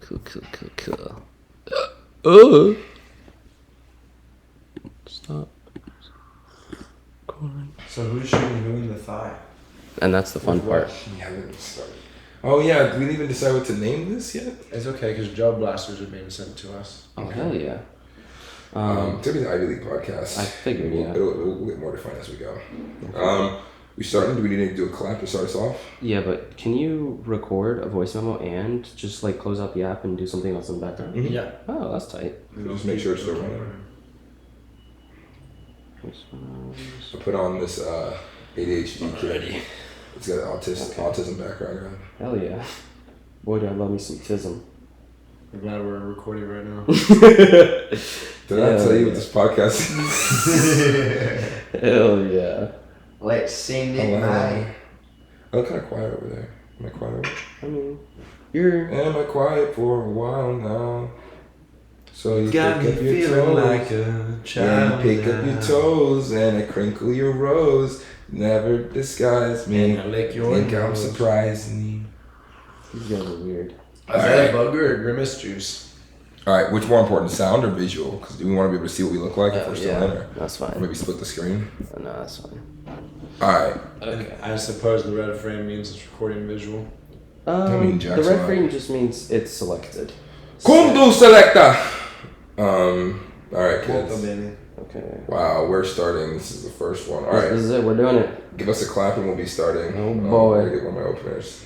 Cool. Stop. So who's shooting who in the thigh? And that's the fun part. Yeah, we started. Oh yeah, did we even decide what to name this yet? It's okay because job blasters are being sent to us. Oh hell yeah. It's gonna be the IIV League Podcast. I figured, yeah. We'll get more defined as we go. We starting? Do we need to do a clap to start us off? Yeah, but can you record a voice memo and just like close out the app and do something else in the background? Mm-hmm. Yeah. Oh, that's tight. Just make sure it's still running. I put on this ADHD kid. It's got an autism background. Hell yeah. Boy, do I love me some tism. I'm glad we're recording right now. Did I tell you what this podcast is? Hell yeah. Let's sing it, mate. I look kind of quiet over there. Am I quiet over there? I mean, you're... Am I quiet for a while now? So you got pick me up your feeling toes, like a child. and pick up your toes and I crinkle your rose. Never disguise me. And I lick your Think I'm nose. surprising. These guys are weird. Is that a bugger or grimace juice? All right, which more important, sound or visual? Because do we want to be able to see what we look like if we're still in, or That's fine. maybe split the screen? No, that's fine. All right. Okay. I suppose the red frame means it's recording visual. mean The Jackson red Hole. frame just means it's selected. Kundu selecta. All right, kids. Okay. Wow, we're starting. This is the first one. All right, This is it. We're doing it. give us a clap and we'll be starting. Oh, boy. I'm gonna get one of my openers.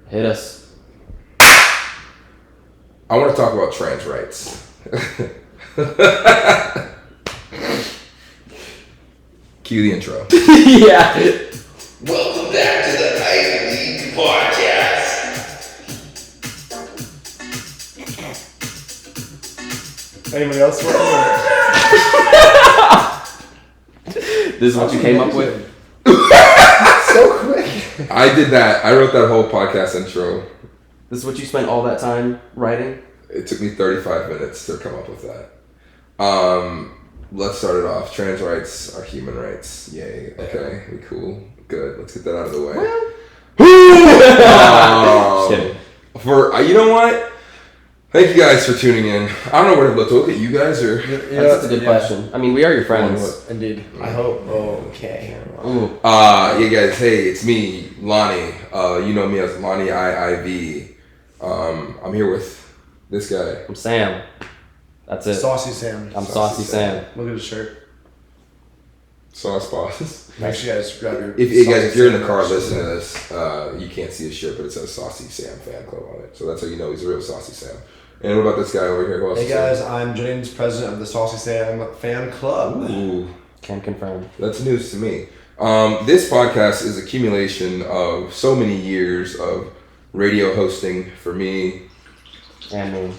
Hit us. I want to talk about trans rights. Cue the intro. Yeah. Welcome back to the IIV League Podcast. Anybody else want This is what you came up with? So quick. I did that. I wrote that whole podcast intro. This is what you spent all that time writing? It took me 35 minutes to come up with that. Let's start it off. Trans rights are human rights. Yay. Okay. We cool. Good. Let's get that out of the way. Just kidding. You know what? Thank you guys for tuning in. I don't know where to look at you guys or. That's a good question. I mean, we are your friends. Indeed. I hope. Okay. Ooh. Yeah, guys. Hey, it's me, Lonnie. You know me as Lonnie IIV. I'm here with this guy. I'm Sam. That's it. Saucy Sam. I'm Saucy Sam. Look at his shirt. Sauce boss. Make sure you guys grab your. If you're in the car listening to this, you can't see his shirt, but it says Saucy Sam Fan Club on it. So that's how you know he's a real Saucy Sam. And what about this guy over here? Who else Hey is guys, I'm Jennings, president of the Saucy Sam Fan Club. there? Ooh, Can confirm. that's news to me. This podcast is accumulation of so many years of radio hosting for me. And me.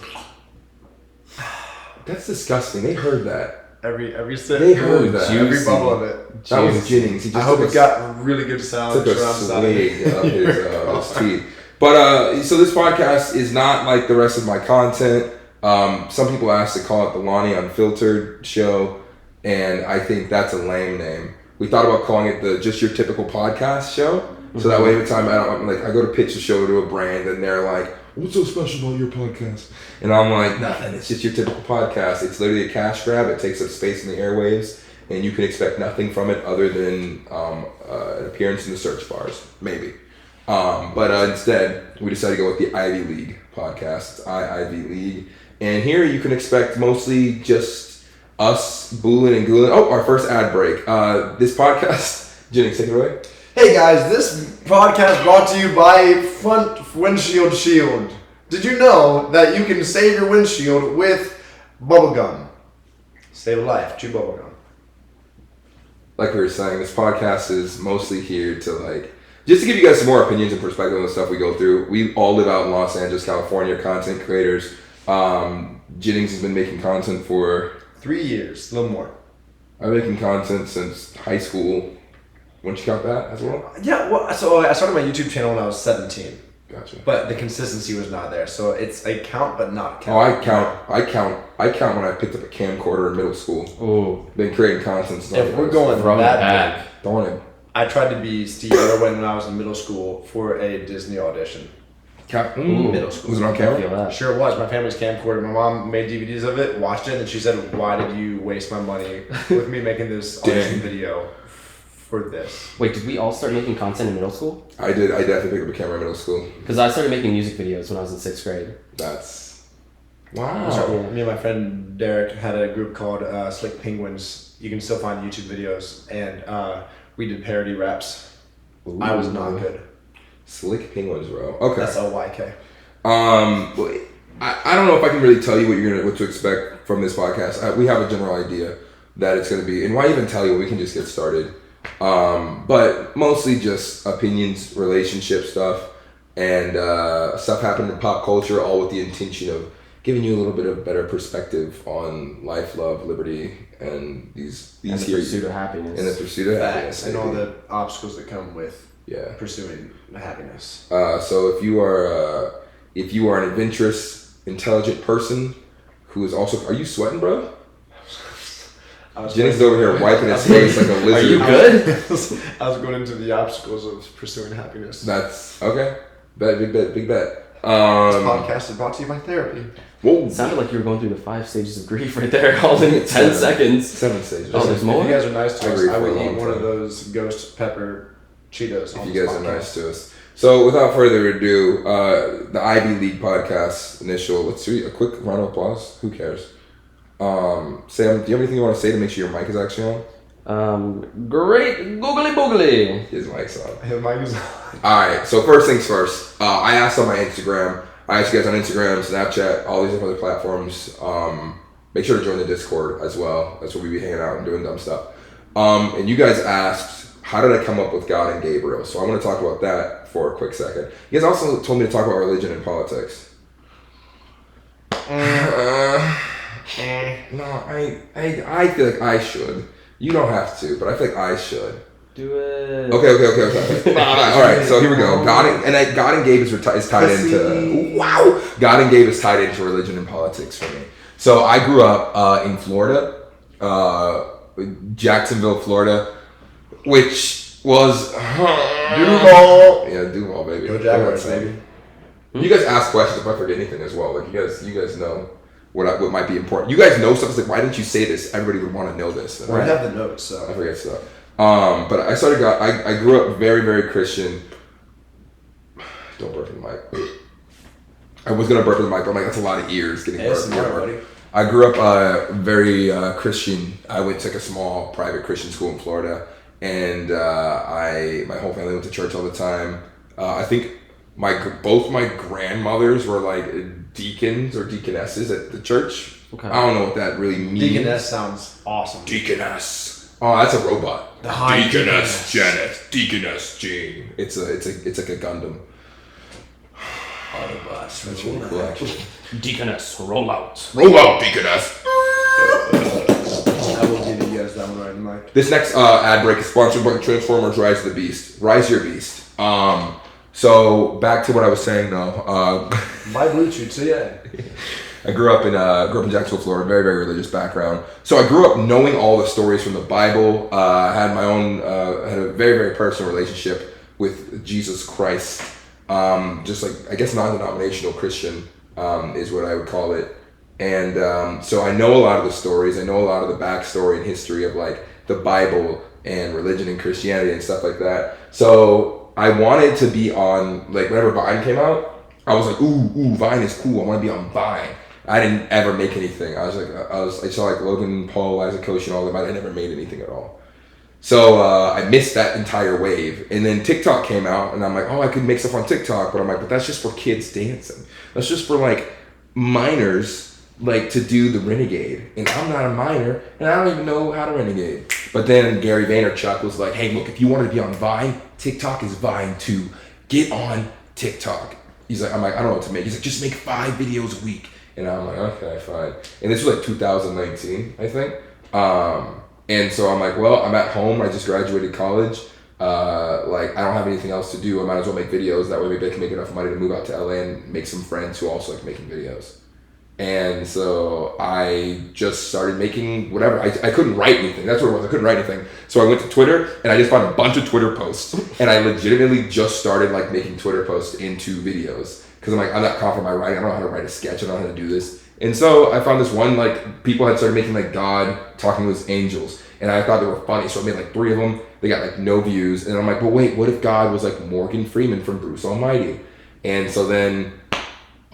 That's disgusting. They heard that. Every sip. They heard that. Every Juicy. bubble of it. That was Jennings. He just I hope took it got really good sound. took a surround sound. swig of his teeth. But so this podcast is not like the rest of my content. Some people ask to call it the Lonnie Unfiltered Show, and I think that's a lame name. We thought about calling it the Just Your Typical Podcast Show, so that way every time I go to pitch a show to a brand, and they're like, "What's so special about your podcast?" And I'm like, "Nothing. It's just your typical podcast. It's literally a cash grab. It takes up space in the airwaves, and you can expect nothing from it other than an appearance in the search bars, maybe." But instead, we decided to go with the IIV League Podcast. It's IIV League. And here you can expect mostly just us booling and gooling. Oh, our first ad break. This podcast, Jennings, take it away. Hey guys, this podcast brought to you by Front Windshield Shield. Did you know that you can save your windshield with bubblegum? Save a life, chew bubblegum. Like we were saying, this podcast is mostly here to just to give you guys some more opinions and perspective on the stuff we go through. We all live out in Los Angeles, California, content creators. Jennings has been making content for 3 years, a little more. I've been making content since high school. Wouldn't you count that as well? Yeah, well, so I started my YouTube channel when I was 17, Gotcha. but the consistency was not there. So it's a count, but not Oh, count. I count when I picked up a camcorder in middle school. Ooh. Been creating content since If we're going From that back. back, Darn it. I tried to be Steve Irwin when I was in middle school for a Disney audition. Middle school. Was it on I camera? feel that. Sure was. My family's camcorder. My mom made DVDs of it, watched it, and she said, "Why did you waste my money with me making this audition video for this?" Wait, did we all start making content in middle school? I did. I definitely picked up a camera in middle school. Because I started making music videos when I was in 6th grade. That's So, wow. me and my friend Derek had a group called Slick Penguins. You can still find YouTube videos, and we did parody raps. I was not good. Slick Penguins, bro. Okay. SLYK. Well, I don't know if I can really tell you what to expect from this podcast. We have a general idea that it's going to be, and why even tell you? We can just get started. But mostly just opinions, relationship stuff, and stuff happening in pop culture, all with the intention of giving you a little bit of better perspective on life, love, liberty, and these And the pursuit of happiness. and the pursuit of happiness, And all the obstacles that come with yeah. pursuing happiness. So if you are an adventurous, intelligent person who is also, are you sweating, bro? Jennings is over here wiping his face like a lizard. Are you good? I was going into the obstacles of pursuing happiness. That's okay. Big bet. This podcast is brought to you by therapy. Whoa. It sounded like you were going through the 5 stages of grief right there, all in 10 seconds. 7 stages. Oh, there's more? If you guys are nice to I us, agree I for would a eat long one of time. those ghost pepper Cheetos. If you guys are nice to us. So without further ado, the IIV League Podcast initial. Let's do a quick round of applause. Who cares? Sam, do you have anything you want to say to make sure your mic is actually on? Great googly boogly. His mic's on. Hey, Mike is Alright, so first things first. I asked on my Instagram. I asked you guys on Instagram, Snapchat, all these other platforms. Make sure to join the Discord as well. That's where we be hanging out and doing dumb stuff. And you guys asked, how did I come up with God and Gabriel? So I'm going to talk about that for a quick second. You guys also told me to talk about religion and politics. No, I feel like I should. You don't have to, but I feel like I should. Do it. Okay. All right, so here we go. God and Gabe is tied into God and Gabe is tied into religion and politics for me. So I grew up in Florida, Jacksonville, Florida, which was Duval. Yeah, Duval, baby. Go Jaguars, baby. You guys ask questions if I forget anything as well. Like you guys know what might be important. You guys know stuff. It's like, why didn't you say this? Everybody would want to know this. We have the notes, I so. forget stuff. But I grew up very, very Christian. Don't burp in the mic. I was gonna burp in the mic, but I'm like, that's a lot of ears getting burped. buddy. I grew up very Christian. I went to like a small private Christian school in Florida, and my whole family went to church all the time. I think both my grandmothers were like deacons or deaconesses at the church. Okay. I don't know what that really means. Deaconess sounds awesome. Deaconess. Oh, that's a robot. The high Deaconess Janet. Deaconess Jean. It's like a Gundam. Autobots. That's really cool, actually. Deaconess, roll out. Roll out, Deaconess. I will give you guys that one right in the mic. This next ad break is sponsored by Transformers: Rise of the Beast. Rise your beast. So back to what I was saying though. My Bluetooth, so yeah. I grew up in Jacksonville, Florida. Very, very religious background. So I grew up knowing all the stories from the Bible. I had my own, had a very, very personal relationship with Jesus Christ. Just like, I guess, non-denominational Christian is what I would call it. And so I know a lot of the stories. I know a lot of the backstory and history of like the Bible and religion and Christianity and stuff like that. So I wanted to be on, like, whenever Vine came out, I was like, ooh, Vine is cool. I want to be on Vine. I didn't ever make anything. I saw like Logan Paul, Isaac Coach and all of them. I never made anything at all. So I missed that entire wave. And then TikTok came out and I'm like, oh, I could make stuff on TikTok. But I'm like, but that's just for kids dancing. That's just for like minors, like to do the renegade. And I'm not a minor and I don't even know how to renegade. But then Gary Vaynerchuk was like, hey, look, if you want to be on Vine, TikTok is Vine too. Get on TikTok. He's like, I'm like, I don't know what to make. He's like, just make 5 videos a week. And I'm like, okay, fine. And this was like 2019, I think. And so I'm like, well, I'm at home. I just graduated college. Like, I don't have anything else to do. I might as well make videos. That way maybe I can make enough money to move out to LA and make some friends who also like making videos. And so I just started making whatever. I couldn't write anything. That's what it was. I couldn't write anything. So I went to Twitter and I just found a bunch of Twitter posts. And I legitimately just started like making Twitter posts into videos. Because I'm like, I'm not confident in my writing. I don't know how to write a sketch. I don't know how to do this. And so I found this one, like, people had started making like God talking to his angels. And I thought they were funny. So I made like 3 of them. They got like no views. And I'm like, but wait, what if God was like Morgan Freeman from Bruce Almighty? And so then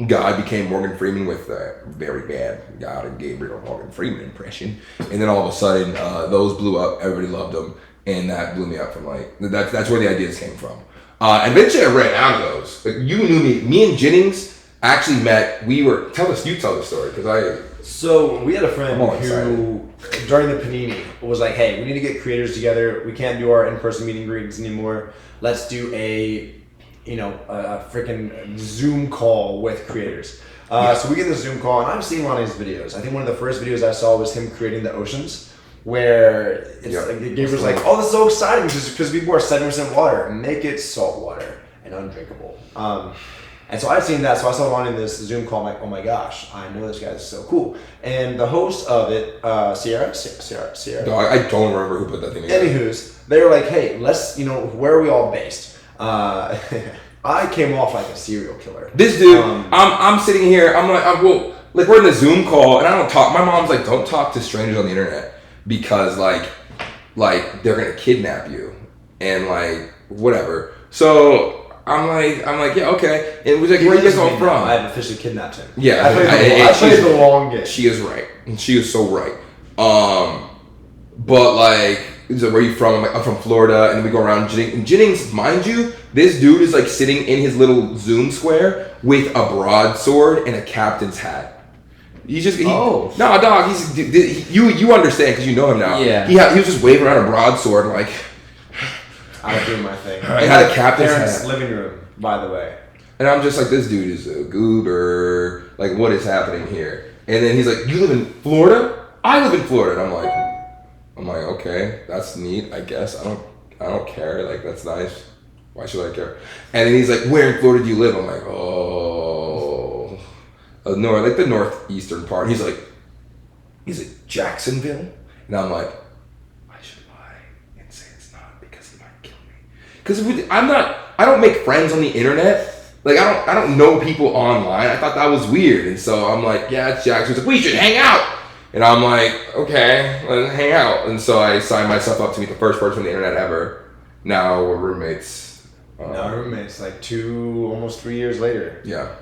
God became Morgan Freeman with a very bad God and Gabriel Morgan Freeman impression. And then all of a sudden, those blew up. Everybody loved them. And that blew me up from like, that's where the ideas came from. And eventually I ran out of those. Like, you knew me. Me and Jennings actually met. You tell the story. So we had a friend I'm all who, during the Panini, was like, hey, we need to get creators together. We can't do our in-person meet and greets anymore. Let's do a freaking Zoom call with creators. So we get the Zoom call, and I've seen Lonnie's videos. I think one of the first videos I saw was him creating the oceans, where it's like Gabriel's like, oh, this is so exciting because people are 7% water. Make it salt water and undrinkable. And so I've seen that. So I saw Lonnie in this Zoom call. I'm like, oh my gosh, I know this guy is so cool. And the host of it, Sierra. No, I don't remember who put that thing together. Anywho's, they were like, hey, let's, where are we all based? I came off like a serial killer. This dude, I'm sitting here, I'm like, we're in a Zoom call, and I don't talk. My mom's like, don't talk to strangers on the internet because like they're gonna kidnap you and like whatever. So I'm like, yeah, okay. And it was like, where are you guys all from? I have officially kidnapped him. Yeah, I played the long game. She is right. She is so right. But like, he's like, where are you from? I'm like, I'm from Florida. And then we go around Jennings, mind you, this dude is like sitting in his little Zoom square with a broadsword and a captain's hat. No, dog. You understand because you know him now. Yeah. He was just waving around a broadsword like. I was doing my thing. I had a captain's parents' hat. living room, by the way. And I'm just like, this dude is a goober. Like, what is happening here? And then he's like, you live in Florida? I live in Florida. And I'm like, okay, that's neat, I guess. I don't care. Like, that's nice. Why should I care? And then he's like, where in Florida do you live? I'm like, the northeastern part. He's like, Jacksonville? And I'm like, I should lie and say it's not because he might kill me. Because I don't make friends on the internet. Like, I don't know people online. I thought that was weird. And so I'm like, yeah, it's Jackson. He's like, we should hang out. And I'm like, okay, let's hang out. And so I signed myself up to meet the first person on the internet ever. Now we're roommates. Like almost 3 years later. Yeah.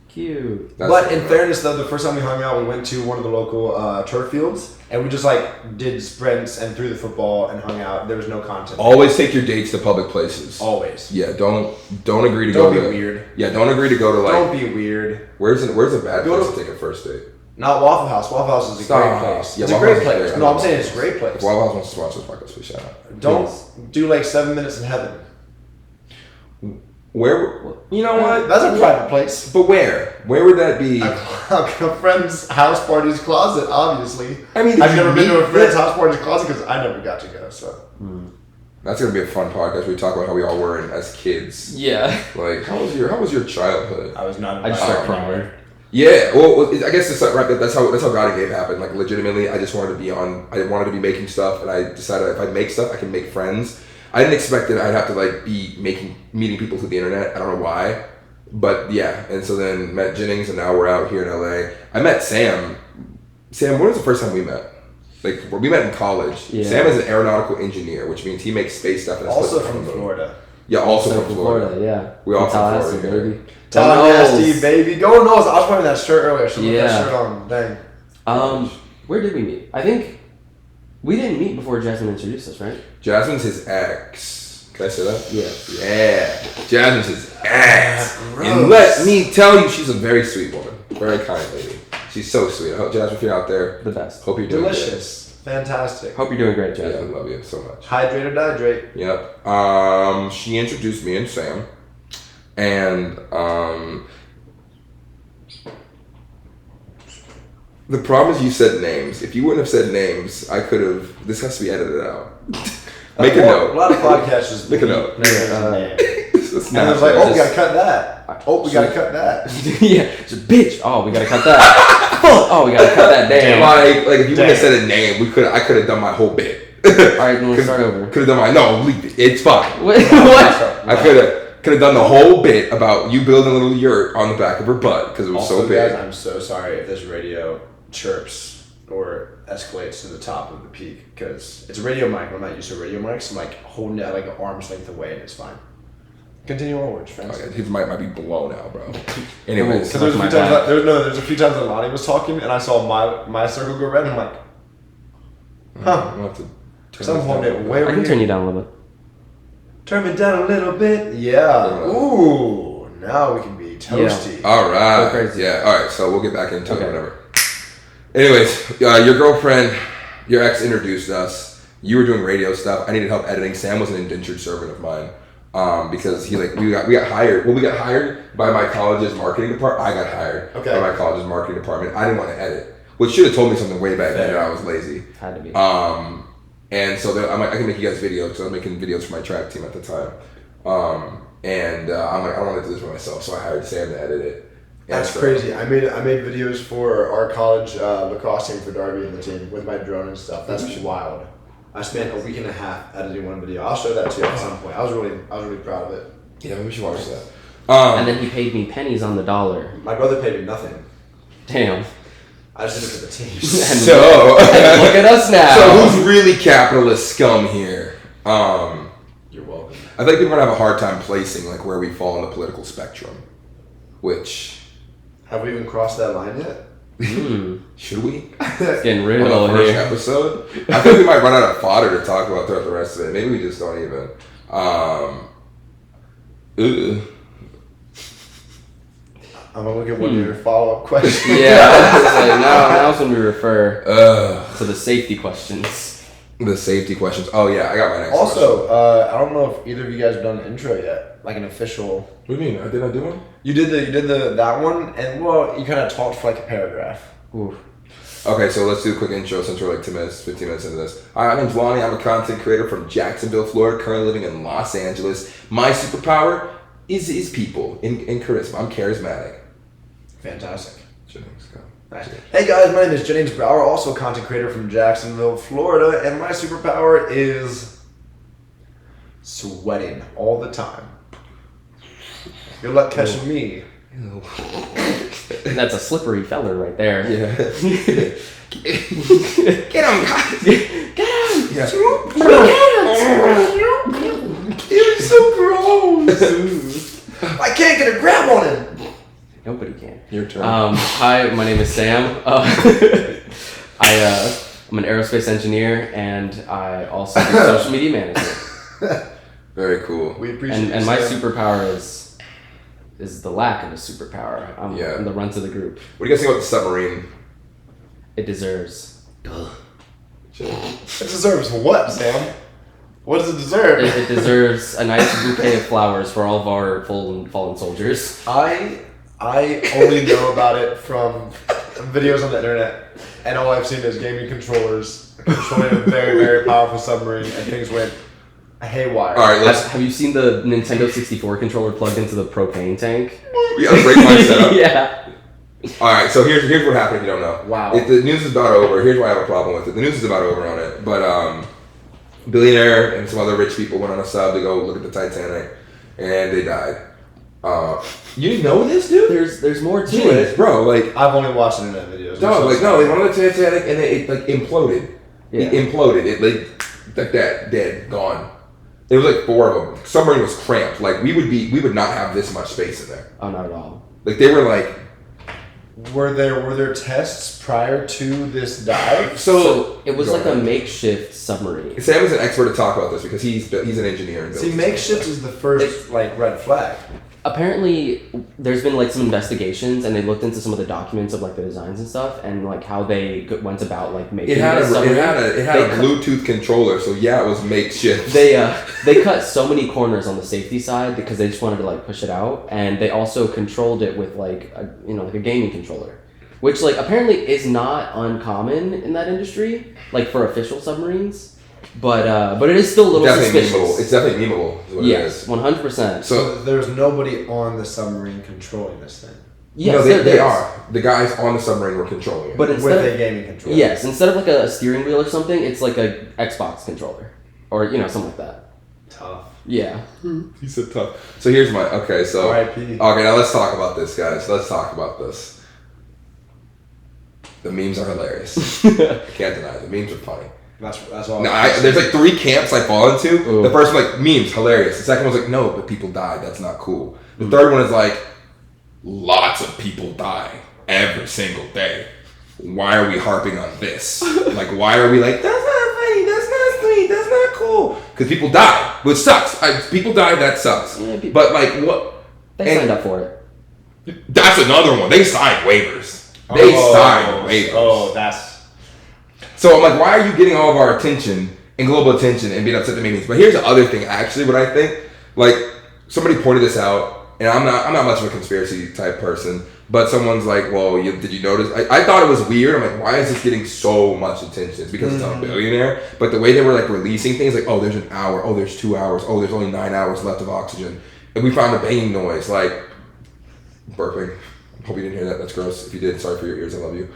Cute. But in fairness, though, the first time we hung out, we went to one of the local turf fields, and we just like did sprints and threw the football and hung out. There was no content. Always take your dates to public places. Always. Yeah. Don't agree to go to. Don't be weird. Yeah. Don't agree to go to like. Don't be weird. Where's a bad place to take a first date? Not Waffle House. Waffle House is a great place. Yeah, it's a Waffle great House is place. great. No, I'm saying it's a great place. If Waffle House wants to sponsor this podcast, please shout out. Don't do like 7 minutes in heaven. Where? You know what? That's a private place. But where? Where would that be? A friend's house party's closet, obviously. I mean, I've never been to a friend's house party's closet because I never got to go. So that's gonna be a fun podcast. We talk about how we all were as kids. Yeah. Like, how was your childhood? I was not. I just started crying. Yeah. Well, I guess that's how God and Gabe happened. Like, legitimately, I just wanted to be I wanted to be making stuff, and I decided if I make stuff, I can make friends. I didn't expect that I'd have to like be meeting people through the internet. I don't know why, but yeah. And so then met Jennings, and now we're out here in LA. I met Sam. Sam, when was the first time we met? Like, we met in college. Yeah. Sam is an aeronautical engineer, which means he makes space stuff. And also from Florida. Yeah, also from Florida. Yeah. We all from Florida, baby. Tallahassee, baby. Go Knowles. I was wearing that shirt earlier. So yeah. That shirt on. Dang. Where did we meet? I think we didn't meet before Jasmine introduced us, right? Jasmine's his ex. Can I say that? Yeah. Yeah. Jasmine's his ex. And let me tell you, she's a very sweet woman. Very kind lady. She's so sweet. I hope, Jasmine, if you're out there, the best. Hope you're doing delicious. Good. Fantastic. Hope you're doing great, Yeah, I Jasmine. love you so much. Hydrate or dihydrate. Yep. She introduced me and Sam. And the problem is you said names. If you wouldn't have said names, I could have. This has to be edited out. Make a note. A lot of podcasts just make a note. And it was like, oh, we gotta cut that. Oh, we gotta cut that. Yeah, just bitch. Oh, we gotta cut that. Oh, we gotta cut that. Damn. Like if you would have said a name, I could have done my whole bit. All right, then we'll start over. Could have done no, leave it. It's fine. What? I could have done the whole bit about you building a little yurt on the back of her butt because it was Also, so big. guys, I'm so sorry if this radio chirps or escalates to the top of the peak because it's a radio mic. I'm not used to radio mics. I'm like holding it at like an arm's length away and it's fine. Continue onwards, friends. Okay, his mic might be blown out, bro. Anyways, Because there's a few times that Lonnie was talking and I saw my circle go red and I'm like, huh. We'll have to Some point it way I over can turn here. you down a little bit. Turn me down a little bit. Yeah. Ooh. Now we can be toasty. all right. Go crazy. Yeah. All right. So we'll get back into it. Okay. Whatever. Anyways, your girlfriend, your ex introduced us. You were doing radio stuff. I needed help editing. Sam was an indentured servant of mine. Because we got hired. Well, we got hired by my college's marketing department. I got hired by my college's marketing department. I didn't want to edit, which should have told me something way back then. I was lazy. Had to be. And so I'm like, I can make you guys videos because I was making videos for my track team at the time. I'm like, I don't want to do this by myself, so I hired Sam to edit it. That's crazy. I made videos for our college lacrosse team for Darby and the team with my drone and stuff. That's wild. I spent a week and a half editing one video. I'll show that to you at some point. I was really proud of it. Yeah, we should watch that. And then he paid me pennies on the dollar. My brother paid me nothing. Damn. I just did it for the team. So Look at us now. So who's really capitalist scum here? You're welcome. I think people are gonna have a hard time placing like where we fall on the political spectrum. Which Have we even crossed that line yet? should we? It's getting real On the in first here. episode, I think we might run out of fodder to talk about throughout the rest of it. Maybe we just don't even. I'm gonna look at one of your follow-up questions. Yeah, I was just like, now's when we refer to the safety questions. The safety questions. Oh yeah, I got my next. Also, question. I don't know if either of you guys have done an intro yet, like an official. What do you mean? Did I do one? You did that one, and well, you kind of talked for like a paragraph. Ooh. Okay, so let's do a quick intro since we're like 15 minutes into this. Hi, my name's Lonnie. I'm a content creator from Jacksonville, Florida, currently living in Los Angeles. My superpower is people and charisma. I'm charismatic. Fantastic. Jennings, go. Nice. Hey guys, my name is Jennings Brower, also a content creator from Jacksonville, Florida, and my superpower is sweating all the time. Good luck catching me. That's a slippery feller right there. Yeah. Get him, guys. Get him. Yeah. It's so gross. I can't get a grab on him. Nobody can. Your turn. Hi, my name is Sam. I'm an aerospace engineer, and I also do social media management. Very cool. We appreciate And my Sam. superpower is the lack of a superpower. I'm the runt of the group. What do you guys think about the submarine? It deserves. It deserves what, Sam? What does it deserve? It deserves a nice bouquet of flowers for all of our fallen soldiers. I only know about it from videos on the internet, and all I've seen is gaming controllers controlling a very, very powerful submarine, and things went haywire. All right, let's. Have you seen the Nintendo 64 controller plugged into the propane tank? We gotta break my setup. Yeah. All right, so here's what happened if you don't know. Wow. If the news is about over, here's why I have a problem with it. The news is about over on it, but billionaire and some other rich people went on a sub to go look at the Titanic, and they died. You didn't know this, dude? There's more to Jeez, it. bro, like, I've only watched internet videos. no, like, no, they went on the Titanic and it like imploded. Yeah. It imploded. It like that, dead, gone. There was like 4 of them. Submarine was cramped. Like we would not have this much space in there. Oh, not at all. Like they were like. Were there tests prior to this dive? So it was Go like a ahead. makeshift submarine. Sam is an expert to talk about this because he's an engineer. And See, makeshift is the first like red flag. Apparently, there's been like some investigations, and they looked into some of the documents of like the designs and stuff, and like how they went about like making It had this a submarine. Bluetooth controller, so yeah, it was makeshift. They cut so many corners on the safety side because they just wanted to like push it out, and they also controlled it with like a gaming controller, which like apparently is not uncommon in that industry, like for official submarines. But it is still a little suspicious. Memeable. It's definitely memeable. Is what Yes, it is. 100%. So there's nobody on the submarine controlling this thing. Yes, no, there they is. are. The guys on the submarine were controlling it. But With a gaming controller. Yes, instead of like a steering wheel or something, it's like a Xbox controller, or something like that. Tough. Yeah. He said tough. So here's my so R.I.P. Okay, now let's talk about this, guys. Let's talk about this. The memes are hilarious. I can't deny it. The memes are funny. That's all. There's like 3 camps I fall into. Ooh. The first one like memes, hilarious. The second one's like no, but people died. That's not cool. The third one is like lots of people die every single day. Why are we harping on this? Like why are we like that's not funny, that's not sweet, that's not cool? Because people die, which sucks. People die, that sucks. Yeah, but like what? They signed up for it. That's another one. They signed waivers. They signed waivers. Oh, that's. So I'm like, why are you getting all of our attention and global attention and being upset at meetings? But here's the other thing, actually, what I think. Like, somebody pointed this out, and I'm not much of a conspiracy type person, but someone's like, well, did you notice? I thought it was weird. I'm like, why is this getting so much attention? It's because it's on a billionaire. But the way they were like releasing things, like, oh, there's an hour, oh, there's 2 hours, oh, there's only 9 hours left of oxygen. And we found a banging noise, like burping. Hope you didn't hear that. That's gross. If you did, sorry for your ears. I love you.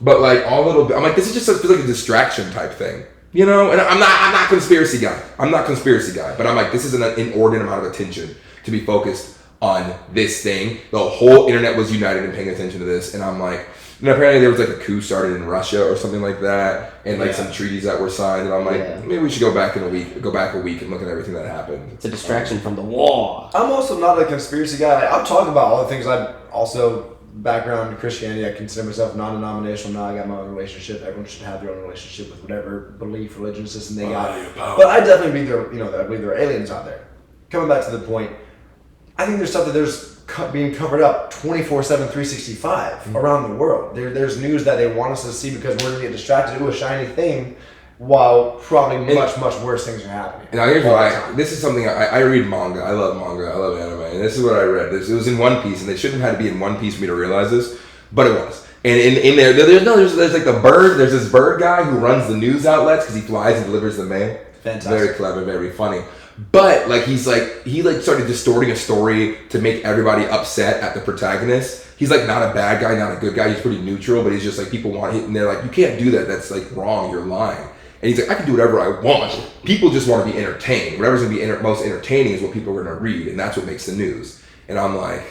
But like all little bit, I'm like, this is just feels like a distraction type thing, And I'm not conspiracy guy. But I'm like, this is an inordinate amount of attention to be focused on this thing. The whole internet was united in paying attention to this, and I'm like, and apparently there was like a coup started in Russia or something like that, and like some treaties that were signed, and I'm like, maybe we should go back a week and look at everything that happened. It's a distraction from the war. I'm also not a conspiracy guy. I'm talking about all the things I also background in Christianity. I consider myself non-denominational. Now I got my own relationship. Everyone should have their own relationship with whatever belief, religion system they got. But I definitely believe I believe there are aliens out there. Coming back to the point, I think there's stuff that there's being covered up 24/7, 365 around the world. There's news that they want us to see because we're going to get distracted to a shiny thing, while probably much worse things are happening. Now here's why. This is something I read manga. I love manga. I love anime. And this is what I read. It was in One Piece, and they shouldn't have had to be in One Piece for me to realize this, but it was. And in there's like the bird. There's this bird guy who runs the news outlets because he flies and delivers the mail. Fantastic. Very clever, very funny. But like he started distorting a story to make everybody upset at the protagonist. He's like not a bad guy, not a good guy. He's pretty neutral, but he's just like people want him, and they're like, you can't do that. That's like wrong. You're lying. And he's like, I can do whatever I want. People just want to be entertained. Whatever's going to be most entertaining is what people are going to read, and that's what makes the news. And I'm like,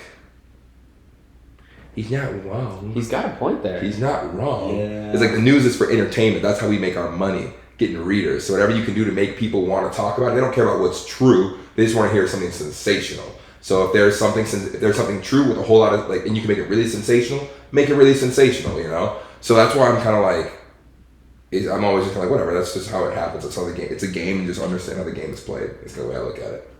he's not wrong. He's got a point there. He's not wrong. Yeah. It's like the news is for entertainment. That's how we make our money, getting readers. So whatever you can do to make people want to talk about it, they don't care about what's true. They just want to hear something sensational. So if there's something true with a whole lot of and you can make it really sensational, make it really sensational. So that's why I'm kind of like. I'm always just kind of like, whatever, that's just how it happens. That's how the game, it's a game, and just understand how the game is played. It's the way I look at it.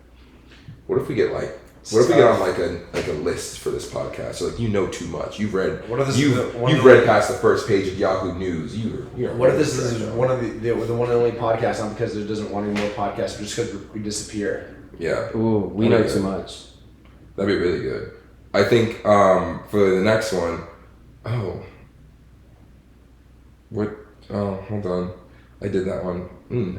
What if we get on like a list for this podcast? So like, too much. You've read past the first page of Yahoo News. What if this is one of the one and only podcast, not because there doesn't want any more podcasts, but just because we disappear? Yeah. Ooh, we know too much. That'd be really good. I think for the next one, hold on. I did that one.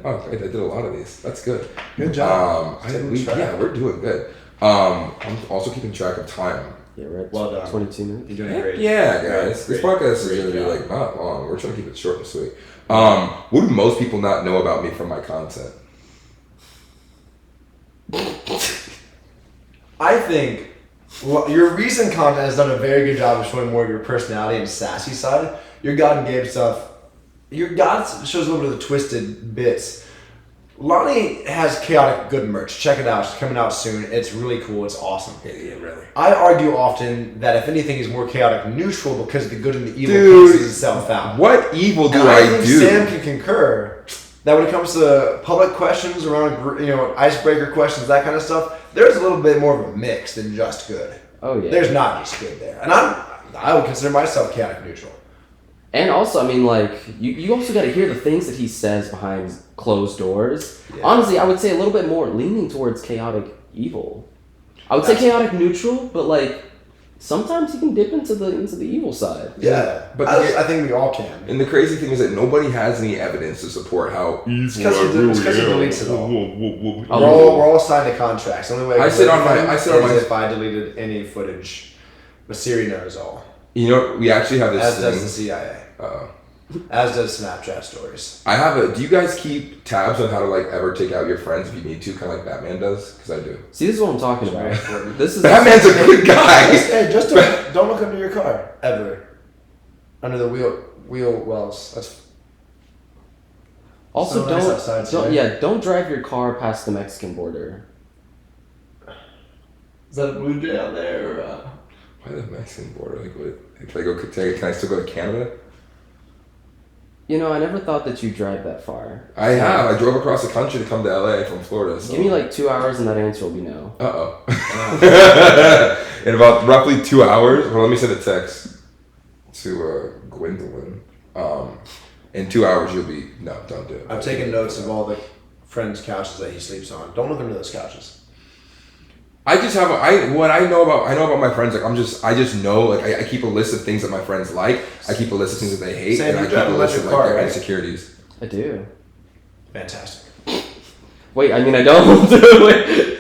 I did a lot of these. That's good. Good job. We're doing good. I'm also keeping track of time. Yeah, right. Well done. 22 minutes. You're doing great. Yeah, guys. This podcast is going to be like not long. We're trying to keep it short and sweet. What do most people not know about me from my content? I think your recent content has done a very good job of showing more of your personality and sassy side. Your God and Gabe stuff. Your God shows a little bit of the twisted bits. Lonnie has chaotic good merch. Check it out. It's coming out soon. It's really cool. It's awesome. Yeah, really. I argue often that if anything, he's more chaotic neutral because the good and the evil cancels itself out. What evil do and I think do? Sam can concur that when it comes to public questions around, icebreaker questions, that kind of stuff, there's a little bit more of a mix than just good. Oh yeah. There's not just good there, and I would consider myself chaotic neutral. And also, I mean, like, you also got to hear the things that he says behind closed doors. Yeah. Honestly, I would say a little bit more leaning towards chaotic evil. I would say chaotic neutral, but, like, sometimes you can dip into the evil side. Yeah, but I think we all can. And the crazy thing is that nobody has any evidence to support how evil. It's because he deletes it all. Oh. We're all signed to contracts. The only way I sit on my- is if I deleted any footage. But Siri knows all. You know, we actually have this As thing. does the CIA. As does Snapchat stories. I have a. Do you guys keep tabs on how to like ever take out your friends if you need to, kind of like Batman does? Because I do. See, this is what I'm talking about. This is Batman's a good guy. Just don't look under your car ever. Under the wheel wells. That's also so nice outside today. don't drive your car past the Mexican border. Is that a blue jay out there? Or, Why the Mexican border? Like, what? Can I go? Can I still go to Canada? You know, I never thought that you'd drive that far. I have. I drove across the country to come to LA from Florida. So. Give me like 2 hours and that answer will be no. In about roughly 2 hours. Well, let me send a text to Gwendolyn. In 2 hours, you'll be no. Don't do it. I've taken notes of all the friends' couches that he sleeps on. Don't look under those couches. I just have what I know about my friends. Like I just know. Like I keep a list of things that my friends like. I keep a list of things that they hate, Sam, and I you keep a drive an list of electric like car, their right? insecurities. I do. Fantastic. Wait, I mean I don't. Wait.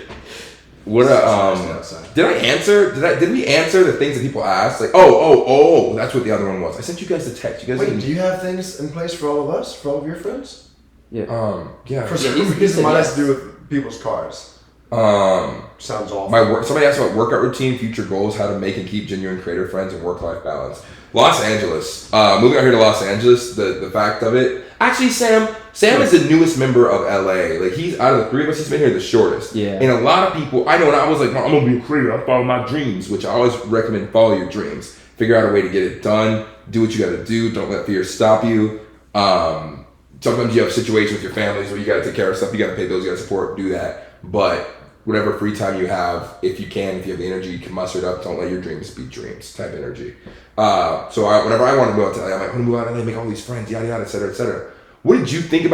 What did I answer? Did we answer the things that people asked? Like oh, that's what the other one was. I sent you guys the text. You guys Wait, do you have things in place for all of us? For all of your friends? Yeah. Yeah. For some he reason, said mine has yes. to do with people's cars. Sounds awful. Somebody asked about workout routine, future goals, how to make and keep genuine creative friends, and work-life balance. Los Angeles. Moving out here to Los Angeles, the fact of it. Actually, Sam is the newest member of LA. Like he's out of the three of us, he's been here the shortest. Yeah. And a lot of people, I know when I was like, I'm gonna be a creator, I follow my dreams, which I always recommend follow your dreams. Figure out a way to get it done. Do what you gotta do. Don't let fear stop you. Sometimes you have situations with your families where you gotta take care of stuff, you gotta pay bills, you gotta support, do that. But whatever free time you have, if you have the energy, you can muster it up. Don't let your dreams be dreams type energy. So whenever I want to move out to LA, I'm like, I want to move out to LA, make all these friends, yada yada, et cetera, et cetera. What did you think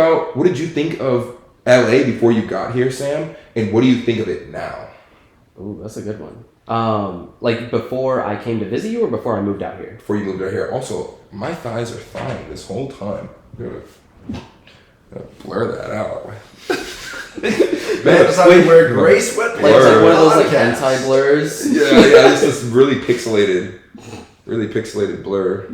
of LA before you got here, Sam? And what do you think of it now? Ooh, that's a good one. Like before I came to visit you or before I moved out here? Before you moved out here. Also, my thighs are fine this whole time. I'm gonna blur that out. Man, just having to wear gray sweatpants. Like one of those like Podcast. anti-blurs. Yeah, it's this really pixelated blur.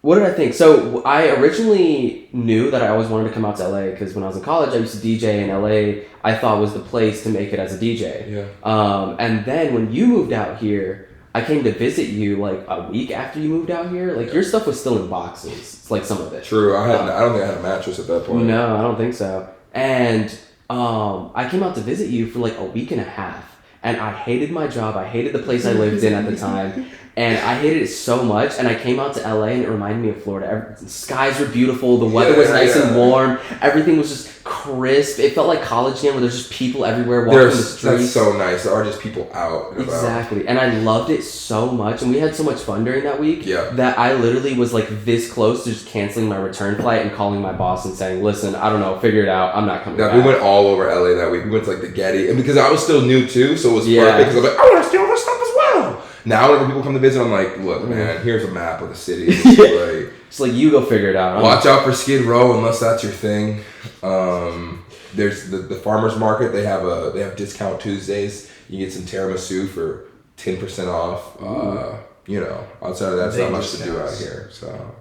What did I think? So I originally knew that I always wanted to come out to LA because when I was in college, I used to DJ in LA. I thought was the place to make it as a DJ. Yeah. And then when you moved out here, I came to visit you like a week after you moved out here. Like your stuff was still in boxes. It's like some of it. True. I don't think I had a mattress at that point. No, I don't think so. And I came out to visit you for like a week and a half. And I hated my job. I hated the place I lived in at the time. And I hated it so much. And I came out to LA and it reminded me of Florida. The skies were beautiful. The weather was nice and warm. Everything was just crisp. It felt like college again where there's just people everywhere walking the streets. That's so nice. There are just people out and about. Exactly. And I loved it so much. And we had so much fun during that week that I literally was like this close to just canceling my return flight and calling my boss and saying, listen, I don't know, figure it out. I'm not coming back. We went all over LA that week. We went to like the Getty. And because I was still new too, so it was perfect. Because I was like, I want to see all this stuff as well. Now whenever people come to visit, I'm like, look, man, here's a map of the city. It's like, you go figure it out. Watch out for Skid Row unless that's your thing. There's the farmer's market. They have discount Tuesdays. You get some tiramisu for 10% off. Outside of that, it's not much to do out here. So,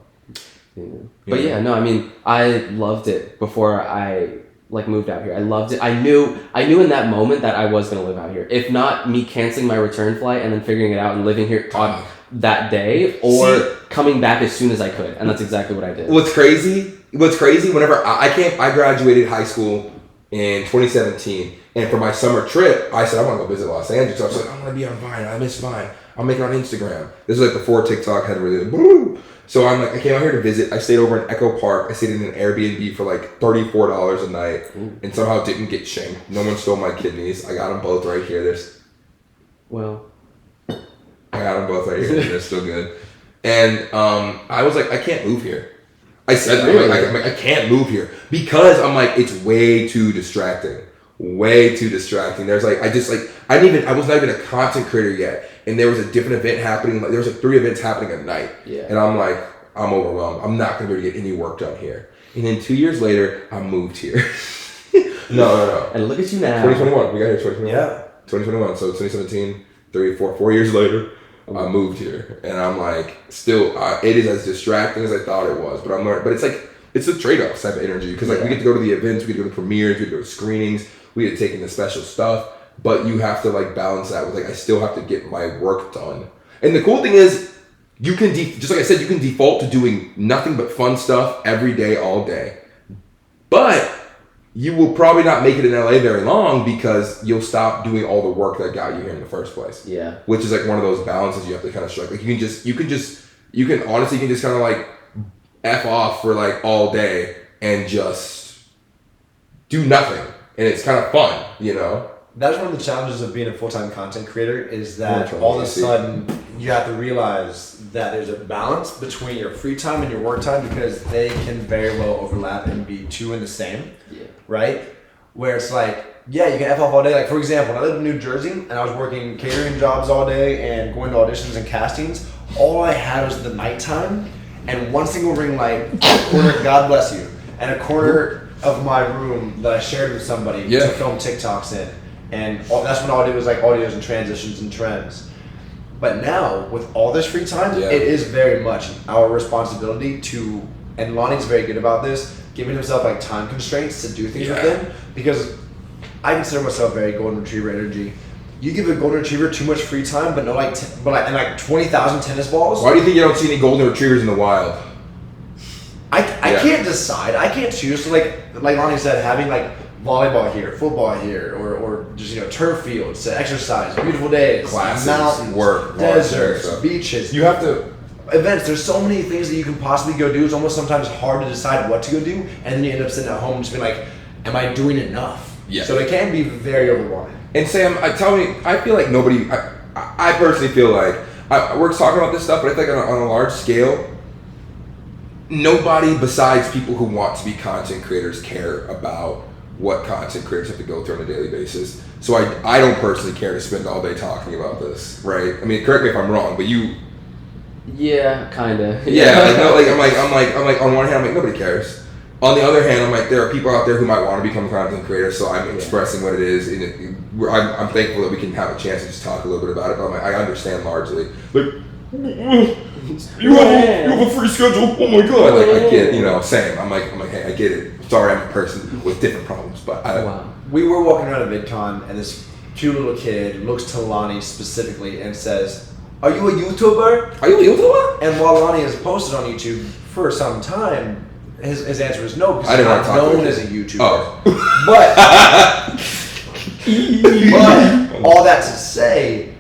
but yeah, no, I mean, I loved it before I like moved out here. I loved it. I knew in that moment that I was gonna live out here. If not me canceling my return flight and then figuring it out and living here on that day, or coming back as soon as I could, and that's exactly what I did. What's crazy? Whenever I graduated high school in 2017, and for my summer trip, I said I want to go visit Los Angeles. I was like, I want to be on Vine. I miss Vine. I'll make it on Instagram. This is like before TikTok had really. Woo! So I'm like, I came out here to visit. I stayed over in Echo Park. I stayed in an Airbnb for like $34 a night, and somehow didn't get shanked. No one stole my kidneys. I got them both right here. I got them both right here. They're still good. And I was like, I can't move here. I said, I can't move here because I'm like, it's way too distracting. way too distracting. There's like, I was not even a content creator yet. And there was a different event happening. Like, there was like 3 events happening at night. Yeah. And I'm like, I'm overwhelmed. I'm not going to be able to get any work done here. And then 2 years later, I moved here. No. And look at you now. 2021. We got here 2021. Yeah. 2021. So 2017, 4 years later, I moved here. And I'm like, still, it is as distracting as I thought it was. But I'm learning. But it's like, it's the trade-off type of energy. Because like we get to go to the events, we get to go to premieres, we get to go to screenings, we get to take in the special stuff. But you have to like balance that with like, I still have to get my work done. And the cool thing is, you can, just like I said, you can default to doing nothing but fun stuff every day, all day. But you will probably not make it in LA very long because you'll stop doing all the work that got you here in the first place. Yeah. Which is like one of those balances you have to kind of strike. Like you can honestly kind of like F off for like all day and just do nothing. And it's kind of fun, you know? That's one of the challenges of being a full-time content creator is that all of a sudden you have to realize that there's a balance between your free time and your work time because they can very well overlap and be two in the same, right? Where it's like, yeah, you can F off all day. Like, for example, when I lived in New Jersey and I was working catering jobs all day and going to auditions and castings, all I had was the nighttime and one single ring light, a corner, God bless you, and a corner of my room that I shared with somebody to film TikToks in. And that's when all I did was like audios and transitions and trends. But now, with all this free time, it is very much our responsibility to, and Lonnie's very good about this, giving himself like time constraints to do things within. Because I consider myself very golden retriever energy. You give a golden retriever too much free time, but no and 20,000 tennis balls. Why do you think you don't see any golden retrievers in the wild? I can't decide. I can't choose. So like Lonnie said, having like volleyball here, football here, or just turf fields to exercise, beautiful days, classes, mountains, work, deserts, beaches. You have to events. There's so many things that you can possibly go do. It's almost sometimes hard to decide what to go do, and then you end up sitting at home just being like, "Am I doing enough?" Yeah. So it can be very overwhelming. And Sam, I feel like nobody. I personally feel like we're talking about this stuff, but I think on a large scale, nobody besides people who want to be content creators care about what content creators have to go through on a daily basis. So I don't personally care to spend all day talking about this, right? I mean, correct me if I'm wrong, but you. Yeah, kinda. I'm like on one hand, I'm like nobody cares. On the other hand, I'm like there are people out there who might want to become content creators, so I'm expressing what it is. And I'm thankful that we can have a chance to just talk a little bit about it. But I'm like, I understand largely. Like, you have a free schedule. Oh my god! Like I get it, same. I'm like, hey, I get it. Sorry, I'm a person with different problems, but We were walking around at VidCon, and this cute little kid looks to Lonnie specifically and says, "Are you a YouTuber?" Are you a YouTuber? And while Lonnie has posted on YouTube for some time, his answer is no, because he's I not known as a YouTuber. Oh. But all that to say,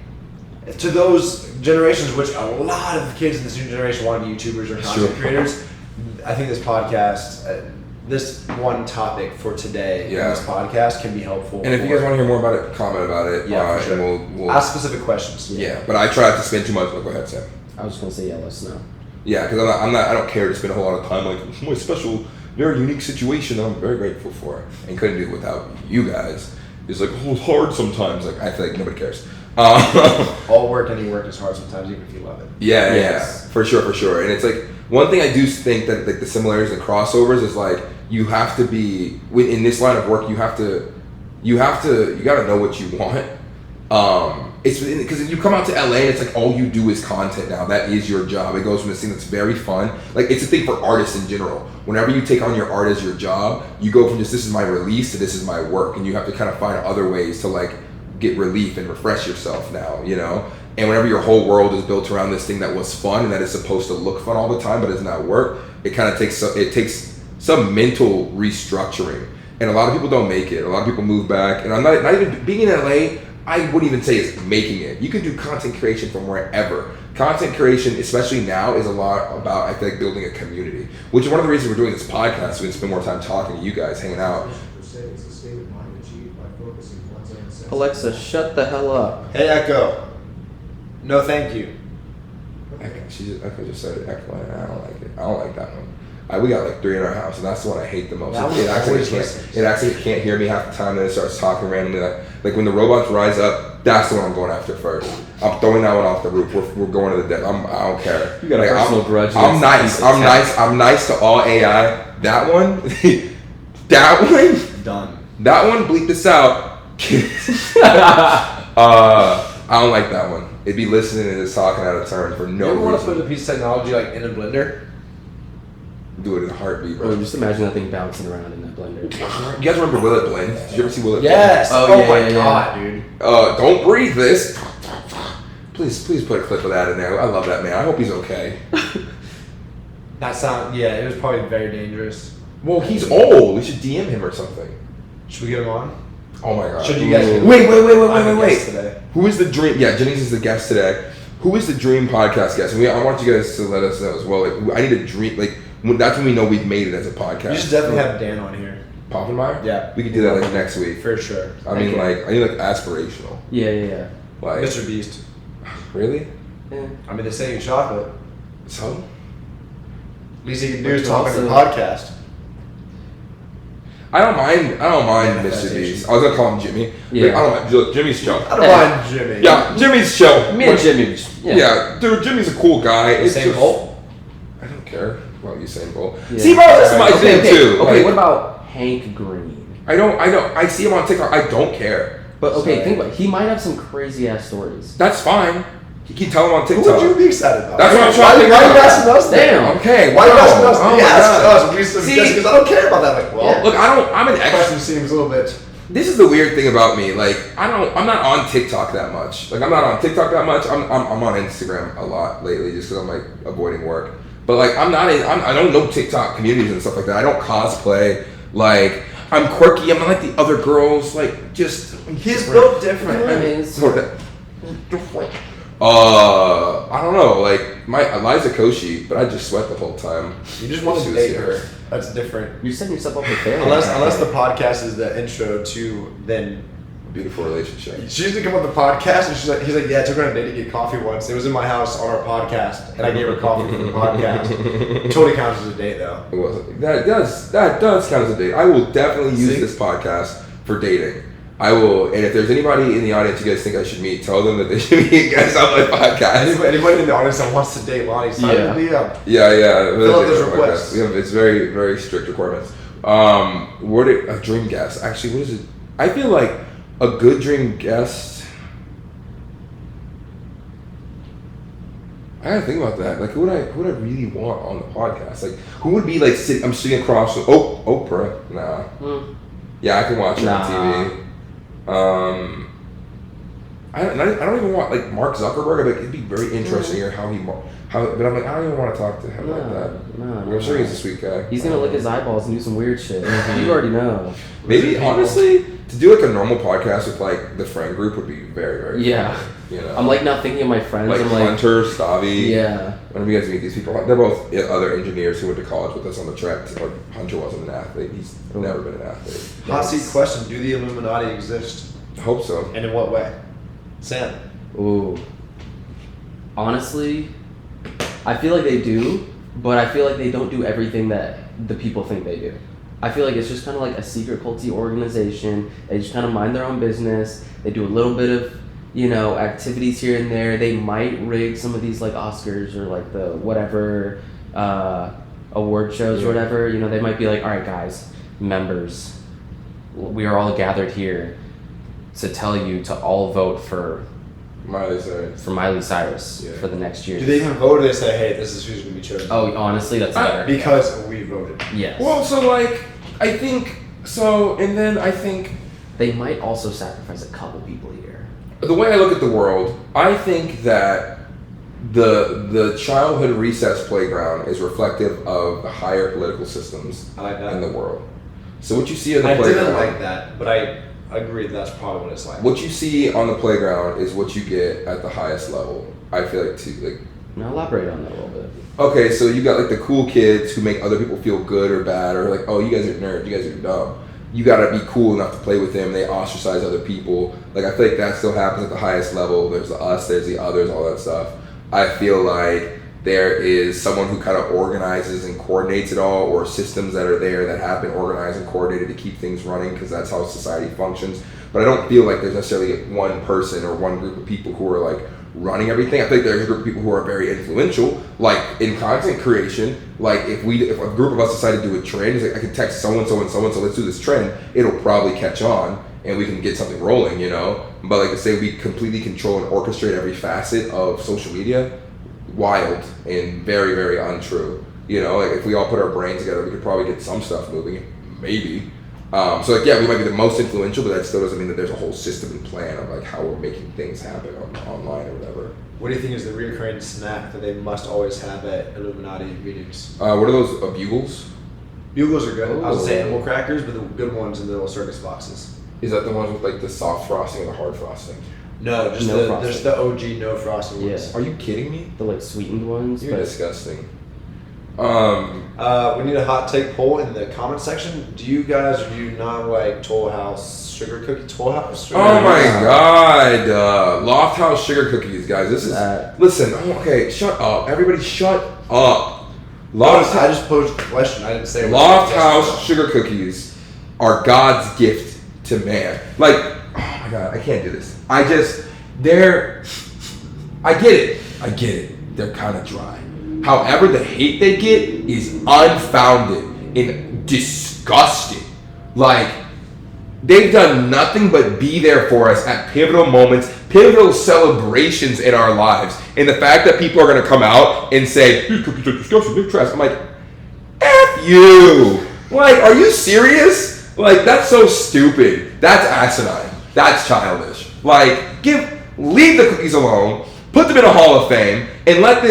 to those generations, which a lot of kids in this new generation want to be YouTubers or content creators, I think this podcast, this one topic for today in this podcast can be helpful. And if you guys want to hear more about it, comment about it. For sure. And we'll ask specific questions. Yeah, but I try not to spend too much. Go ahead, Sam. I was just gonna say let us know. Yeah, because I don't care to spend a whole lot of time like my special, very unique situation that I'm very grateful for and couldn't do it without you guys. It's like hard sometimes. Like I feel like nobody cares. All work, any work is hard sometimes, even if you love it. Yeah, for sure. And it's like one thing I do think that like the similarities and crossovers is like you have to be in this line of work. You gotta know what you want. It's because if you come out to LA and it's like all you do is content now. That is your job. It goes from a thing that's very fun. Like it's a thing for artists in general. Whenever you take on your art as your job, you go from just this is my release to this is my work, and you have to kind of find other ways to like get relief and refresh yourself now, And whenever your whole world is built around this thing that was fun and that is supposed to look fun all the time but is not work, it kind of takes some mental restructuring. And a lot of people don't make it. A lot of people move back. And I'm not even being in LA. I wouldn't even say it's making it. You can do content creation from wherever. Content creation, especially now, is a lot about, I feel like, building a community. Which is one of the reasons we're doing this podcast. So we can spend more time talking to you guys, hanging out. Alexa, shut the hell up. Hey, Echo. No, thank you. Echo just started echoing. I don't like it. I don't like that one. We got like 3 in our house, and that's the one I hate the most. That one It actually can't hear me half the time, and it starts talking randomly. Like when the robots rise up, that's the one I'm going after first. I'm throwing that one off the roof. We're going to the death. I don't care. You got a personal grudge. I'm nice. I'm nice to all AI. That one, that one, Done. that one. Bleep this out. I don't like that one. It'd be listening and just talking out of turn for no You ever want to reason. put a piece of technology like in a blender? Do it in a heartbeat, bro. Bro, just imagine that thing bouncing around in that blender. You guys remember Will It Blend? Did you ever see Will It Yes. Oh, Oh, yeah, my yeah, god, dude. Blend? Don't breathe this. Please put a clip of that in there. I love that man. I hope he's okay. That sound. Yeah, it was probably very dangerous. Well, he's old. We should DM him or something. Should we get him on? Oh my god. Should you guys? Wait. I'm a guest today. Who is the dream? Yeah, Jennings is the guest today. Who is the dream podcast guest? And I want you guys to let us know as well. Like, I need a dream. Like, that's when we know we've made it as a podcast. You should definitely have Dan on here. Poffenmeyer? Yeah. We could do that like next week. For sure. I mean, like, I need like aspirational. Yeah. Like, Mr. Beast. really? Yeah. I mean, they say you chocolate. So? Least he can do But is talk on the also- podcast. I don't mind Mr. Manifestation. Beast. I was gonna call him Jimmy. Yeah. Like, I don't mind. Look, Jimmy's chill. I don't mind Jimmy. Yeah, Jimmy's chill. Me and Jimmy. Yeah, dude, Jimmy's a cool guy. It's Same just- Bolt. I don't care about Usain Bolt. Yeah. See, bro, that's my Okay, thing too. Okay, Like, what about Hank Green? I see him on TikTok. I don't care. But okay, Sorry. think about it. He might have some crazy ass stories. That's fine. You can tell him on Who TikTok. would you be excited about? That's what I'm Why trying to are you figure out. asking us? then? Damn. Okay. Why are you wow. asking us? Oh He my asked God. us. We some See- because I don't care about that. Like, well, Yeah. Look, I'm an question extra. seems a little bit. This is the weird thing about me. Like, I'm not on TikTok that much. Like, I'm not on TikTok that much. I'm on Instagram a lot lately just because I'm like avoiding work. But like, I don't know TikTok communities and stuff like that. I don't cosplay. Like, I'm quirky. I'm not like the other girls. Like, just He's built different. I mean, it's, sort of different. I don't know. Like my Eliza Koshy, but I just sweat the whole time. You just want She to was date here. her. That's different. you're setting yourself up for failure. Unless the podcast is the intro to then. Beautiful relationship. She used to come on the podcast and he's like, yeah, I took her on a date to get coffee once. It was in my house on our podcast, and I gave her coffee for the podcast. It totally counts as a date though. It wasn't. That does count as a date. I will definitely use See? this podcast for dating. I will, and if there's anybody in the audience you guys think I should meet, tell them that they should meet guys on my podcast. Anybody in the audience that wants to date Lonnie, sign Yeah. the DM. Yeah. Fill out those requests. It's very, very strict requirements. A dream guest. Actually, what is it? I feel like a good dream guest. I gotta think about that. Like, who would I really want on the podcast? Like, who would be like I'm sitting across from Oprah? Nah. Yeah, I can watch her on TV. I don't even want like Mark Zuckerberg. Like, it'd be very interesting to hear how. But I'm like, I don't even want to talk to him like that. No. I'm sure he's a sweet guy. He's gonna lick his eyeballs and do some weird shit. You already know. Maybe honestly, to do like a normal podcast with like the friend group would be very, very Yeah. fun, you know. I'm like now thinking of my friends. like I'm like, Hunter, Stavi. yeah. Whenever you guys meet these people, they're both other engineers who went to college with us on the track. Or Hunter wasn't an athlete. He's never been an athlete. Hot seat question: do the Illuminati exist, I hope so. and in what way? Sam. Ooh. Honestly, I feel like they do, but I feel like they don't do everything that the people think they do. I feel like it's just kind of like a secret culty organization. They just kind of mind their own business. They do a little bit of, activities here and there. They might rig some of these like Oscars or like the whatever award shows or whatever. They might be like, all right, guys, members, we are all gathered here to tell you to all vote for Miley Cyrus. Miley Cyrus Yeah. for the next year. Do they even vote, or they say, hey, this is who's going to be chosen? Oh, honestly, that's better. Because we voted. Yes. Well, so like I think so, and then I think They might also sacrifice a couple people here. the way I look at the world, I think that the childhood recess playground is reflective of the higher political systems I like that. in the world. So what you see on the I playground, didn't like that, but I agree that's probably what it's like. what you see on the playground is what you get at the highest level. I feel like Now elaborate on that a little bit. okay, so you got like the cool kids who make other people feel good or bad, or like, oh, you guys are nerds, you guys are dumb. You gotta be cool enough to play with them. They ostracize other people. Like, I feel like that still happens at the highest level. There's the us, there's the others, all that stuff. I feel like there is someone who kind of organizes and coordinates it all, or systems that are there that have been organized and coordinated to keep things running, because that's how society functions. But I don't feel like there's necessarily one person or one group of people who are like running everything. I think there's a group of people who are very influential, like in content creation. Like if a group of us decide to do a trend, it's like I can text so and so and so and so, let's do this trend. It'll probably catch on and we can get something rolling, you know. But like to say we completely control and orchestrate every facet of social media, wild and very, very untrue. You know, like if we all put our brains together, we could probably get some stuff moving, maybe. So like, yeah, we might be the most influential, but that still doesn't mean that there's a whole system and plan of like how we're making things happen online or whatever. What do you think is the recurring snack that they must always have at Illuminati meetings? What are those, bugles? Bugles are good. I was gonna say Ooh. animal crackers, but the good ones in the little circus boxes. Is that the ones with like the soft frosting or the hard frosting? No, just No frosting. just the OG no frosting ones. Yeah. Are you kidding me? The like sweetened ones. You're but disgusting. We need a hot take poll in the comment section. Do you guys or do you not like Toll House sugar cookie? Toll House sugar Oh my cookies? God! Lofthouse Sugar Cookies, guys. This is That- listen. Okay, shut up, everybody. Shut up. I just posed a question. I didn't say. Lofthouse Sugar Cookies are God's gift to man. Like, oh my God, I can't do this. I get it. They're kind of dry. However, the hate they get is unfounded and disgusting. Like, they've done nothing but be there for us at pivotal moments, pivotal celebrations in our lives. And the fact that people are going to come out and say, these cookies are disgusting, they're trash. I'm like, F you. Like, are you serious? Like, that's so stupid. That's asinine. That's childish. Like, leave the cookies alone, put them in a Hall of Fame, and let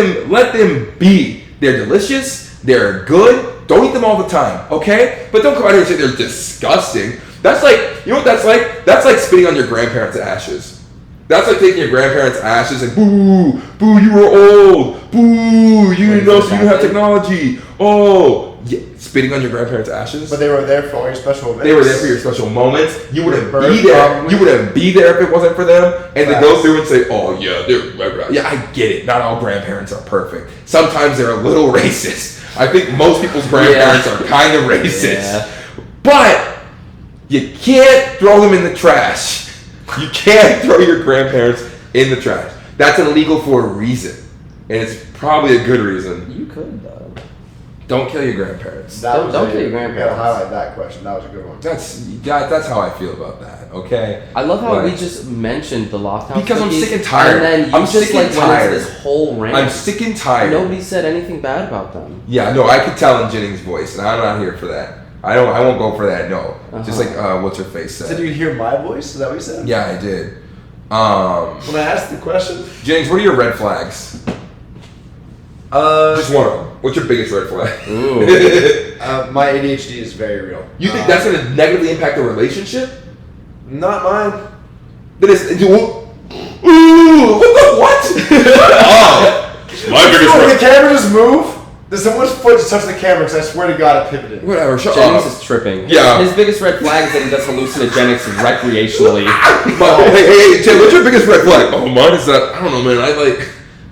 them be. They're delicious, they're good. Don't eat them all the time, okay? But don't come out here and say they're disgusting. That's like, you know what that's like? That's like spitting on your grandparents' ashes. That's like taking your grandparents' ashes and boo, you were old, boo, you didn't know, so you didn't have technology. Oh, yeah, spitting on your grandparents' ashes. But they were there for all your special events. They were there for your special moments. You wouldn't Birth, be there. probably. You wouldn't be there if it wasn't for them. And to go Facts. through and say, "Oh yeah, I get it. Not all grandparents are perfect. Sometimes they're a little racist. I think most people's grandparents are kind of racist. Yeah. But you can't throw them in the trash. You can't throw your grandparents in the trash. That's illegal for a reason, and it's probably a good reason. You could though. Don't kill your grandparents. Don't kill your grandparents. You gotta highlight that question. That was a good one. That's how I feel about that. Okay. I love how Like, we just mentioned the Lofthouse Because I'm cookies, sick and tired. And then you I'm just sick and like went tired. into this whole rant. I'm sick and tired. Nobody said anything bad about them. Yeah, no, I could tell in Jennings' voice, and I'm not here for that. I won't go for that. No, just like what's her face said. Did you hear my voice? Is that what you said? Yeah, I did. When I asked the question. Jennings, what are your red flags? Just one of them. What's your biggest red flag? Ooh. My ADHD is very real. You think that's going to negatively impact a relationship? Not mine. That is. Ooh, what? Oh, my biggest Did the red. camera just move? Did someone's foot just touch the camera? Because I swear to God, it pivoted. Whatever. Shut Jennings up. is tripping. Yeah. His biggest red flag is that he does hallucinogenics recreationally. But hey, Tim, what's your biggest red flag? Oh, mine is that I don't know, man.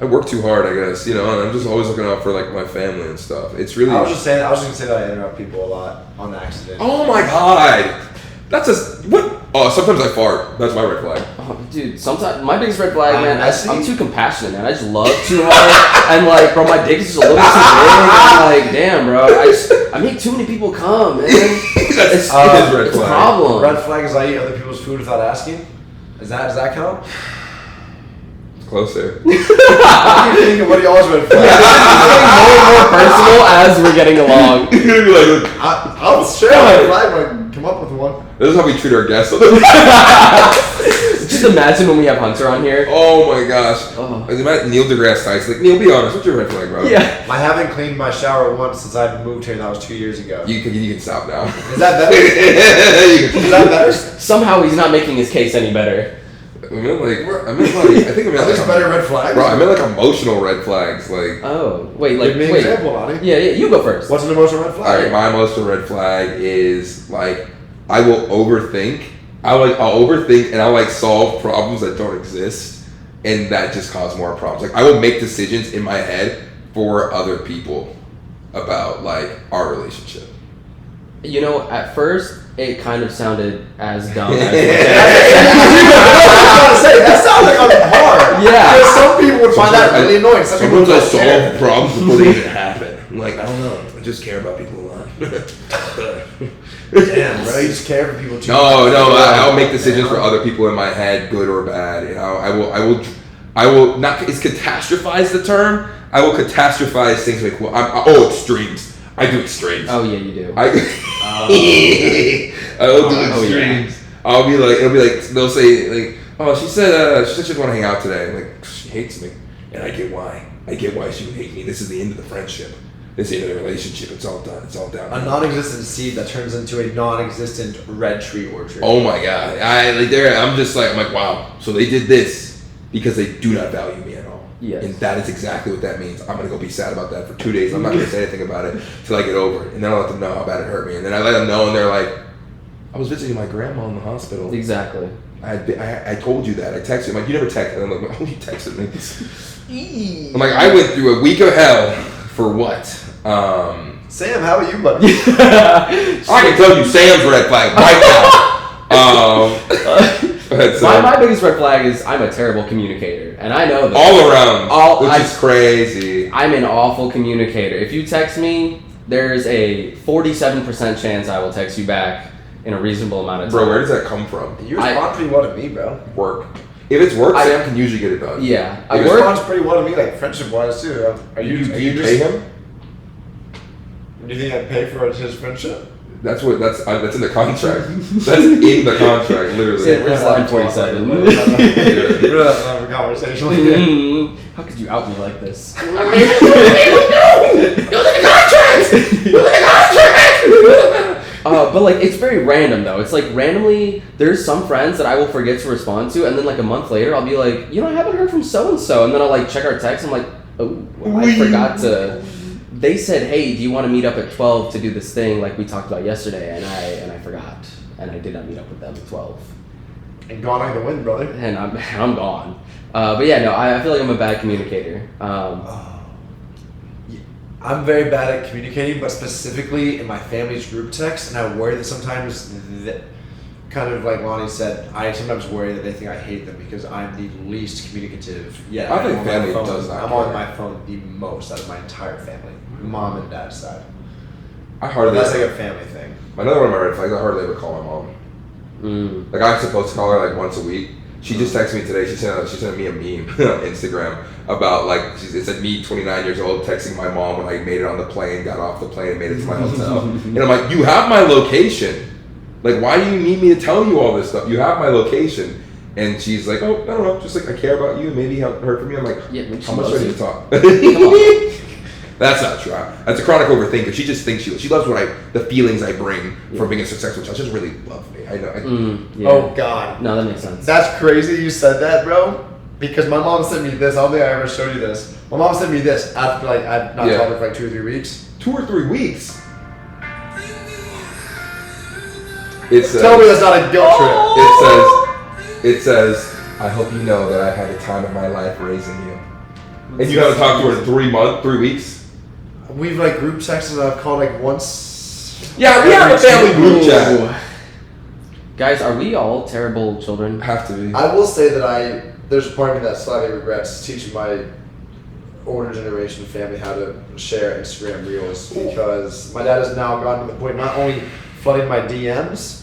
I work too hard, I guess. You know, and I'm just always looking out for like my family and stuff. It's really. I was just gonna say that I interrupt people a lot on accident. Oh my God. That's what? Oh, sometimes I fart. That's my red flag. Oh, dude, sometimes my biggest red flag, man. messy? I'm too compassionate, man. I just love too hard, and like, bro, my dick is just a little bit too big. I'm like, damn, bro. I make too many people come, man. That's It's red it's a flag. problem. Red flag is I eat other people's food without asking. Does that count? Closer. What do you think of what y'all's red flag? More and more personal as we're getting along. I'll share my red flag when I come up with one. This is how we treat our guests. Just imagine when we have Hunter on here. Oh my gosh. Oh. Imagine Neil deGrasse Tyson. Like, Neil, be honest. What's your red flag, bro? Yeah. I haven't cleaned my shower once since I moved here, and that was 2 years ago. You can stop now. Is that better? Is that better? Somehow he's not making his case any better. I think I meant At least like better red flags. Bro, I meant like emotional red flags. Like, Oh, wait, like, Give me an wait. example, Lonnie. Yeah, you go first. What's an emotional red flag? alright, my emotional red flag is like I will overthink. I'll overthink and I'll like solve problems that don't exist, and that just causes more problems. Like I will make decisions in my head for other people about like our relationship? You know, at first it kind of sounded as dumb as That sounds like on hard. Yeah. Because some people would find that really annoying. Some people would Sometimes I like care. solve problems before they even happen. I'm like, I don't know. I just care about people a lot. Damn, bro, you just care for people too. No, I'll make decisions for other people in my head, good or bad. You know, I will not. Is catastrophize the term? I will catastrophize things like, well, extremes. I do extremes. Oh yeah, you do. I will do extremes. I'll be like, it'll be like, they'll say like, oh, she said she doesn't want to hang out today. I'm like, she hates me, and I get why. I get why she would hate me. This is the end of the friendship. This is the end of the relationship. It's all done. It's all down. A non-existent seed that turns into a non-existent red tree orchard. Oh my god! I'm like, wow. So they did this because they do not value me at all. Yes. And that is exactly what that means. I'm gonna go be sad about that for 2 days. I'm not gonna say anything about it till I get over it, and then I'll let them know how bad it hurt me. And then I let them know, and they're like, I was visiting my grandma in the hospital. Exactly. I told you that. I texted you. I'm like, you never texted. I'm like, oh, you texted me. I'm like, I went through a week of hell for what? Sam, how are you, buddy? I can tell you Sam's red flag right now. Go ahead, Sam. My biggest red flag is I'm a terrible communicator, and I know that. All around, which is crazy. I'm an awful communicator. If you text me, there's a 47% chance I will text you back in a reasonable amount of time. Bro, where does that come from? You respond pretty well to me, bro. Work. If it's work, Sam can usually get it done. Yeah. He responds pretty well to me, like friendship-wise too. Do you pay him? Do you think I'd pay for his friendship? That's in the contract. That's in the contract, literally. Yeah, where's line 47? We're not having a conversation like that. How could you out me like this? But like it's very random though. It's like randomly there's some friends that I will forget to respond to, and then like a month later I'll be like, I haven't heard from so and so, and then I'll like check our text. I'm like, oh, I forgot to. They said, hey, do you want to meet up at 12 to do this thing like we talked about yesterday? And I forgot, and I did not meet up with them at 12. And gone like the wind, brother. And I'm gone. But yeah, no, I feel like I'm a bad communicator. I'm very bad at communicating, but specifically in my family's group text, and I worry that sometimes, kind of like Lonnie said, I sometimes worry that they think I hate them because I'm the least communicative. Yeah, I think family does not. I'm on my phone the most out of my entire family, mom and dad's side. That's like a family thing. Another one of my red flags, I hardly ever call my mom. Like I'm supposed to call her like once a week. She just texted me today. She sent me a meme on Instagram about like it said me 29 years old texting my mom when I made it on the plane, got off the plane, and made it to my hotel. And I'm like, you have my location. Like, why do you need me to tell you all this stuff? You have my location. And she's like, oh, I don't know, just like I care about you. Maybe you haven't heard from me. I'm like, how much do I need to talk? That's not true. That's a chronic overthinker. She just thinks she loves the feelings I bring from being a successful child. She doesn't really love me. I know. Oh God. No, that makes sense. That's crazy you said that, bro. Because my mom sent me this. I don't think I ever showed you this. My mom sent me this after like I've not talked for like 2 or 3 weeks. 2 or 3 weeks. Tell me that's not a guilt trip. It says, I hope you know that I had the time of my life raising you. And you haven't talked to her in 3 weeks? We've like group texted and I've called like once. Yeah, we have a family group chat. Guys, are we all terrible children? Have to be. I will say that there's a part of me that slightly regrets teaching my older generation family how to share Instagram Reels because my dad has now gotten to the point not only flooding my DMs,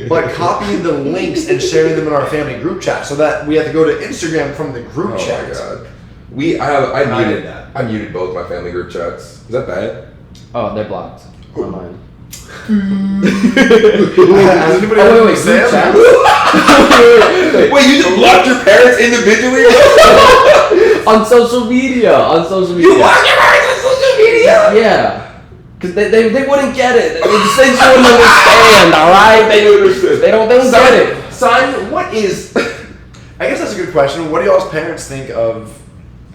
but copying the links and sharing them in our family group chat so that we have to go to Instagram from the group chat. Oh my God. I muted both my family group chats. Is that bad? Oh, they're blocked on mine. Has anybody wait, Sam? Wait, you just blocked your parents individually? On social media. You blocked your parents on social media? Yeah. Because they wouldn't get it. They just wouldn't understand, alright? They don't get it. Son, what is... I guess that's a good question. What do y'all's parents think of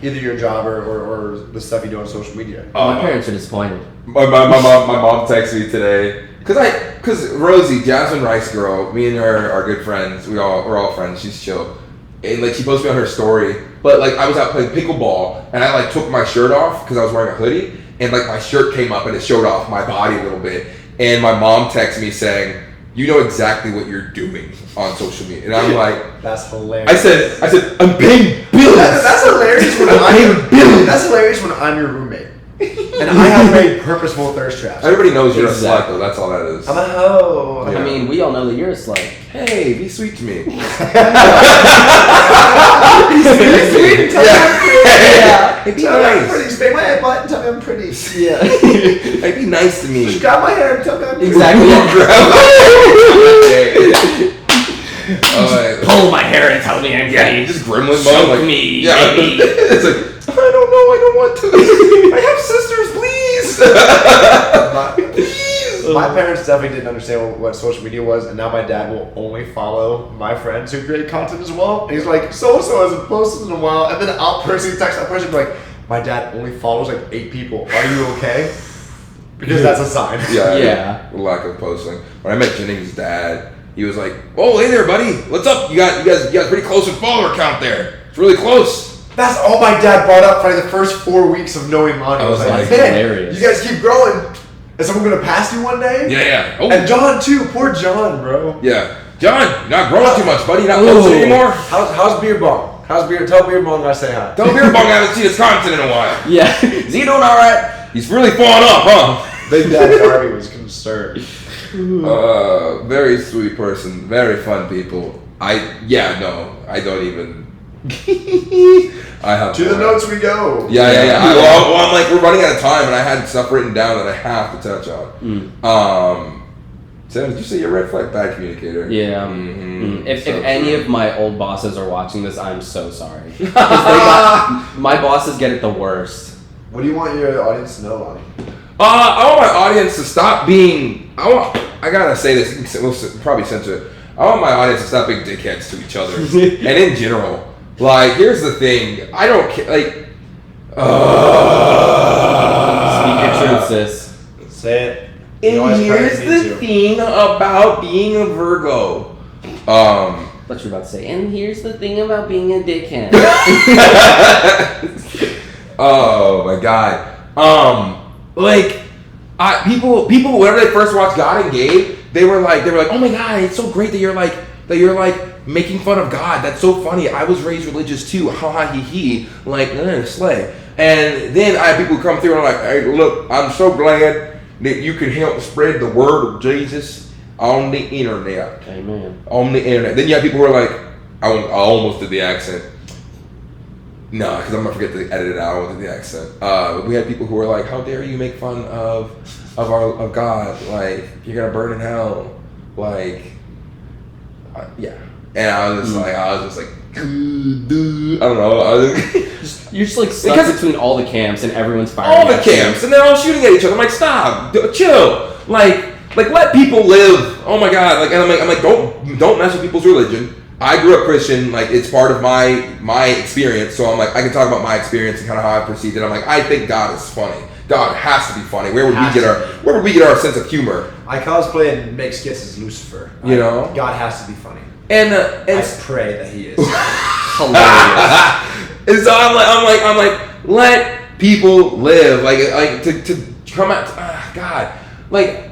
either your job or the stuff you do on social media? My parents are disappointed. My mom texted me today because Rosie, Jasmine Rice girl, me and her are good friends. We're all friends. She's chill. and like she posted me on her story. But like I was out playing pickleball, and I like took my shirt off because I was wearing a hoodie, and like my shirt came up and it showed off my body a little bit. And my mom texted me saying, "You know exactly what you're doing on social media," and I'm like, "That's hilarious." I said, "I'm paying bills." That's hilarious when That's hilarious when I'm your roommate. And I have made purposeful thirst traps. Everybody knows you're a slut, though. That's all that is. I'm a hoe. I mean, we all know that you're a slut. Hey, be sweet to me. Be sweet. Tell me I'm pretty. Yeah. Hey, be Tell me I'm nice. pretty. Stay my head butt and tell me I'm pretty. Yeah. Hey, be nice to me. Just grab my hair and tell me I'm pretty. Exactly. Pull my hair and tell me I'm gay. Just gremlin mode. Like, me, yeah. baby. It's like, I don't know. I don't want to. I have sisters, please. My parents definitely didn't understand what social media was, and now my dad will only follow my friends who create content as well. And he's like, so-and-so hasn't posted in a while. And then I'll personally text that person like, my dad only follows like 8 people. Are you okay? Because that's a sign. Yeah. Lack of posting. When I met Jennings' dad, he was like, "Oh, hey there, buddy. What's up? You guys pretty close with follower count there. It's really close." That's all my dad brought up for the first 4 weeks of knowing Lonnie. I was like, man, hilarious. you guys keep growing. Is someone going to pass you one day? Yeah. Oh. And John, too. Poor John, bro. Yeah. John, you're not growing too much, buddy. You're not posting anymore. How's Beer Bong? Tell Beer Bong I say hi. Tell Beer Bong I haven't seen his content in a while. Yeah. Is he doing all right? He's really falling off, huh? Big Dad Darby was concerned. Very sweet person. Very fun people. I don't even. I have To the notes we go. Yeah. Well, I'm like, we're running out of time, and I had stuff written down that I have to touch on. Sam, did you say you're a red flag bad communicator? Yeah. Mm-hmm. If So any true. of my old bosses are watching this, I'm so sorry. My bosses get it the worst. What do you want your audience to know, Lonnie? I want my audience to stop being. I gotta say this. We'll probably censor it. I want my audience to stop being dickheads to each other, and in general. Like, here's the thing. I don't care. Like, Speak your truth, sis. Say it. and here's the thing about being a Virgo. What you're about to say. And here's the thing about being a dickhead. Oh my god. People whenever they first watched God and Gabe, they were like, oh my god, it's so great that you're like making fun of God. That's so funny. I was raised religious too. Ha ha he he. Like, slay. And then I have people who come through and are like, hey, look, I'm so glad that you can help spread the word of Jesus on the internet. Amen. On the internet. Then you have people who are like, I almost did the accent. No, because I'm gonna forget to edit it out. I won't do the accent. But we had people who were like, "How dare you make fun of God? Like, you're gonna burn in hell." Like, yeah. And I was just like, I don't know. You're just like stuck between all the camps and everyone's firing all the at you. camps, and they're all shooting at each other. I'm like, stop, chill. Like let people live. Oh my god. Like, and I'm like, don't mess with people's religion. I grew up Christian, like it's part of my experience, so I'm like, I can talk about my experience and kind of how I perceived it. I'm like, I think God is funny. God has to be funny. Where would we get our sense of humor? I cosplay and make skits as Lucifer. You know? God has to be funny. And I pray that he is. Hilarious. And so I'm like, let people live. Like to come out. God, like.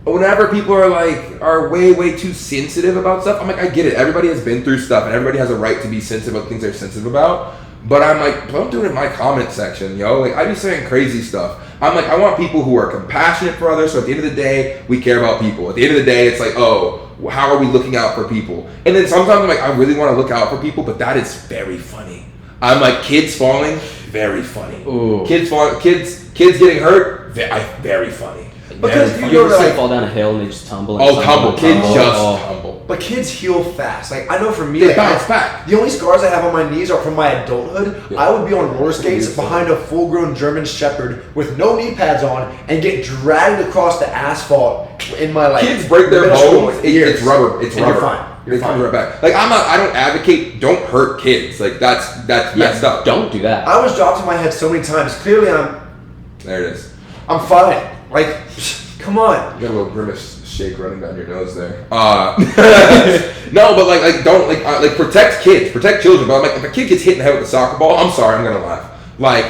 Whenever people are way too sensitive about stuff, I'm like, I get it. Everybody has been through stuff, and everybody has a right to be sensitive about things they're sensitive about. But I'm like, don't do it in my comment section, yo. Like, I be saying crazy stuff. I'm like, I want people who are compassionate for others. So at the end of the day, we care about people. At the end of the day, it's like, oh, how are we looking out for people? And then sometimes I'm like, I really want to look out for people, but that is very funny. I'm like, kids falling, very funny. Ooh. Kids getting hurt, very funny. Because you you ever see them fall down a hill and they just tumble? And Tumble. Kids just tumble. tumble. But kids heal fast. Like, I know for me, They bounce back. The only scars I have on my knees are from my adulthood. Yeah. I would be on roller skates behind a full-grown German Shepherd with no knee pads on and get dragged across the asphalt in my Kids break their middle school bones. It's rubber. It's and rubber. You're fine. You're It comes fine. right back. Like, I don't advocate. Don't hurt kids. Like, that's messed up. Don't do that. I was dropped on my head so many times. Clearly, There it is. I'm fine. Like, come on. You got a little grimace shake running down your nose there. No, but don't protect kids, protect children. But I'm like, if a kid gets hit in the head with a soccer ball, I'm sorry, I'm gonna laugh. I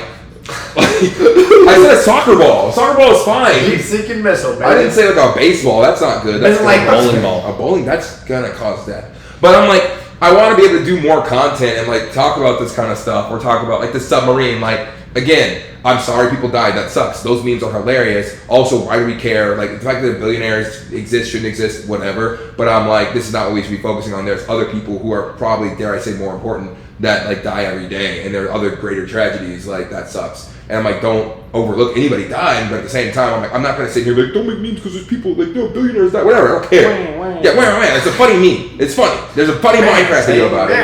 said a soccer ball. A soccer ball is fine. Heat seeking missile, man. I didn't say like a baseball. That's not good. That's like a bowling ball. A bowling, that's gonna cause death. But I'm like, I want to be able to do more content and like talk about this kind of stuff, or talk about like the submarine. Like, again, I'm sorry people died. That sucks. Those memes are hilarious. Also, why do we care? Like, the fact that billionaires exist, shouldn't exist, whatever. But I'm like, this is not what we should be focusing on. There's other people who are probably, dare I say, more important that like die every day, and there are other greater tragedies. Like, that sucks. And I'm like, don't overlook anybody dying, but at the same time, I'm like, I'm not gonna sit here like, don't make memes because there's people like, no, billionaires die, whatever. I don't care. Yeah, it's a funny meme. It's funny. There's a funny Minecraft video about it.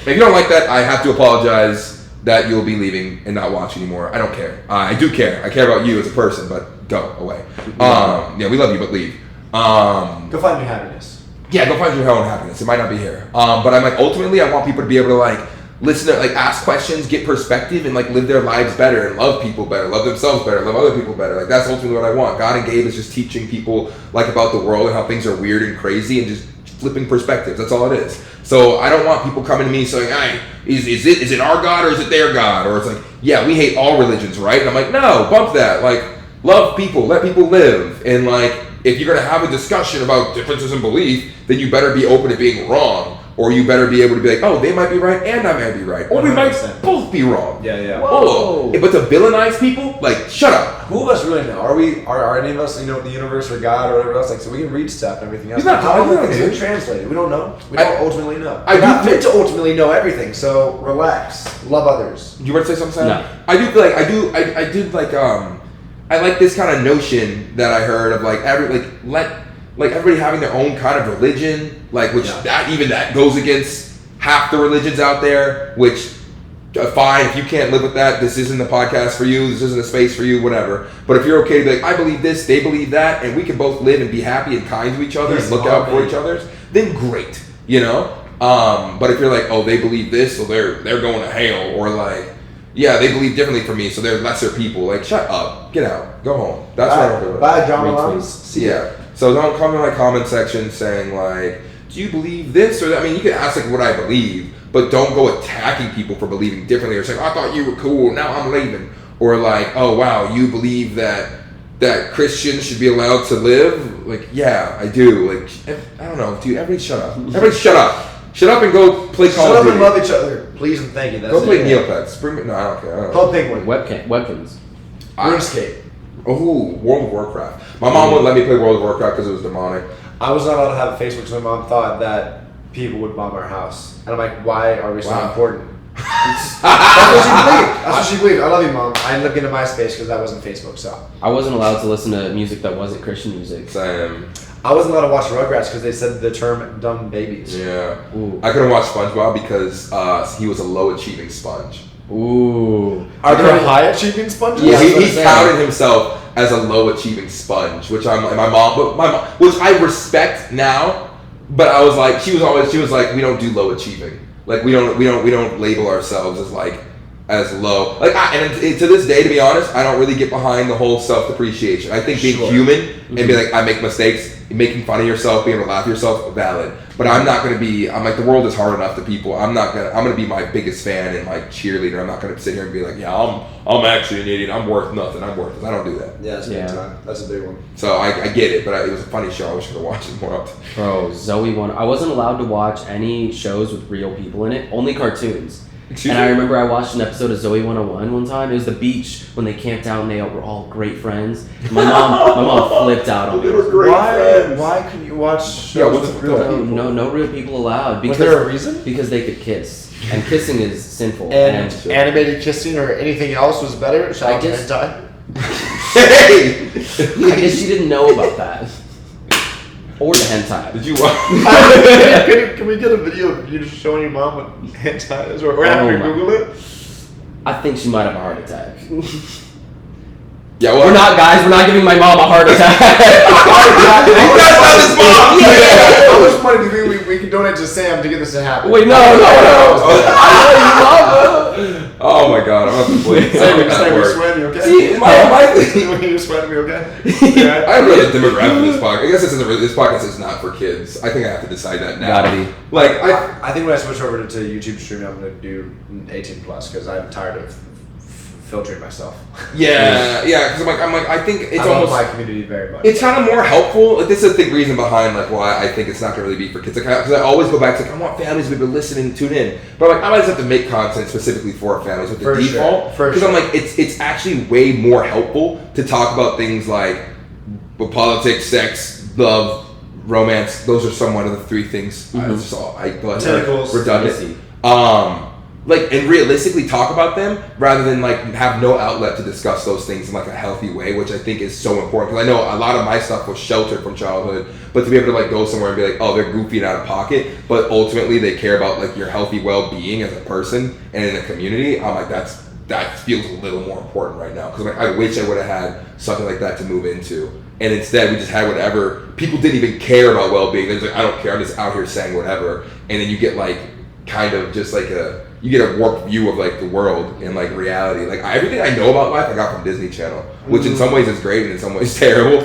If you don't like that, I have to apologize that you'll be leaving and not watch anymore. I don't care. I do care. I care about you as a person, but go away. Yeah, we love you, but leave. Go find your happiness. Yeah, go find your own happiness. It might not be here. But I'm like, ultimately, I want people to be able to like listen to, like, ask questions, get perspective, and like live their lives better and love people better, love themselves better, love other people better. Like, that's ultimately what I want. God and Gabe is just teaching people like about the world and how things are weird and crazy, and just flipping perspectives. That's all it is. So I don't want people coming to me saying, "Hey, is it our God or is it their God?" Or it's like, "Yeah, we hate all religions, right?" And I'm like, "No, bump that. Like, love people, let people live." And like, if you're gonna have a discussion about differences in belief, then you better be open to being wrong. Or you better be able to be like, oh, they might be right and I might be right. Or we might both be wrong. Yeah. Whoa. But to villainize people, like, shut up. Who of us really know? Are any of us, the universe or God or whatever else? Like, so we can read stuff and everything else. He's not how talking is it translated? We don't know. We don't ultimately know. We're not meant to ultimately know everything. So relax. Love others. You want to say something? No. I do feel like I like this kind of notion that I heard of like everybody having their own kind of religion, like that goes against half the religions out there, which fine, if you can't live with that, this isn't the podcast for you, this isn't a space for you, whatever. But if you're okay to be like, I believe this, they believe that, and we can both live and be happy and kind to each other and look out for each other, then great, But if you're like, oh, they believe this, so they're going to hell, or like, yeah, they believe differently from me, so they're lesser people. Like, shut up, get out, go home. That's what I'm doing. Bye, John Lawrence. Yeah. So don't come in my comment section saying like, do you believe this or that? I mean, you can ask like what I believe, but don't go attacking people for believing differently or saying, I thought you were cool, now I'm leaving. Or like, oh wow, you believe that Christians should be allowed to live? Like, yeah, I do. Like, I don't know, dude, everybody shut up. Everybody shut up. Shut up and go play Call of Duty. Shut up and love each other. Please and thank you. That's go play Neopets. No, I don't care. Club Penguin. Weapons. RuneScape. Oh, World of Warcraft. My mom wouldn't let me play World of Warcraft because it was demonic. I was not allowed to have a Facebook because my mom thought that people would bomb our house. And I'm like, why are we so important? That's what she believed. I love you, Mom. I ended up getting to MySpace because that wasn't Facebook, so. I wasn't allowed to listen to music that wasn't Christian music. Same. I wasn't allowed to watch Rugrats because they said the term dumb babies. Yeah. Ooh. I couldn't watch SpongeBob because he was a low achieving sponge. Ooh. Are there high achieving sponges? Yeah, he touted himself as a low achieving sponge, which my mom, which I respect now, but I was like, she was like, we don't do low achieving. Like we don't label ourselves as like as low. Like and to this day, to be honest, I don't really get behind the whole self depreciation. I think being human and be like, I make mistakes, making fun of yourself, being able to laugh at yourself, valid. But I'm not gonna be. I'm like, the world is hard enough to people. I'm gonna be my biggest fan and like cheerleader. I'm not gonna sit here and be like, yeah, I'm actually an idiot. I'm worth nothing. I'm worthless. I don't do that. Yeah, that's a big time. That's a big one. So I get it, but it was a funny show. I wish I could watch it more often. Bro, Zoe one. I wasn't allowed to watch any shows with real people in it. Only cartoons. I remember I watched an episode of Zoe 101 one time. It was the beach when they camped out and they were all great friends. My mom flipped out on me. Why couldn't you watch shows with real people? No real people allowed. Was there a reason? Because they could kiss. And kissing is sinful. And animated kissing or anything else was better? Shout out to hentai. Hey! I guess she didn't know about that. Or the hentai. Did you watch? Can we get a video of you just showing your mom what hentai is? Or have you Google it? I think she might have a heart attack. Yeah, well, we're not giving my mom a heart attack. That's not his mom! Yeah. How much money do you think we can donate to Sam to get this to happen? Wait, no. Oh my god, I'm about before you We're sweating, okay? See, my thing. You're sweating, we okay? Yeah. I don't know the demographic of this podcast. I guess this podcast is not for kids. I think I have to decide that now. Gotta be. Like, I think when I switch over to YouTube streaming, I'm going to do 18 plus because I'm tired of filtering myself. yeah, because I'm like, I think it's I love almost my community very much. It's kind of more helpful. Like, this is a big reason behind like why I think it's not going to really be for kids. Because I always go back to like, I want families to be able to listen and tune in. But like I might just have to make content specifically for families with the default. Because I'm like it's actually way more helpful to talk about things like politics, sex, love, romance. Those are somewhat of the three things. Tentacles, redundancy. Like and realistically talk about them rather than like have no outlet to discuss those things in like a healthy way, which I think is so important. Because I know a lot of my stuff was sheltered from childhood, but to be able to like go somewhere and be like, oh, they're goofy and out of pocket, but ultimately they care about like your healthy well-being as a person and in a community. I'm like that feels a little more important right now because like I wish I would have had something like that to move into, and instead we just had whatever. People didn't even care about well-being. They're just like, I don't care. I'm just out here saying whatever, and then you get like kind of just like you get a warped view of like the world and like reality. Like everything I know about life I got from Disney Channel, which in some ways is great and in some ways terrible.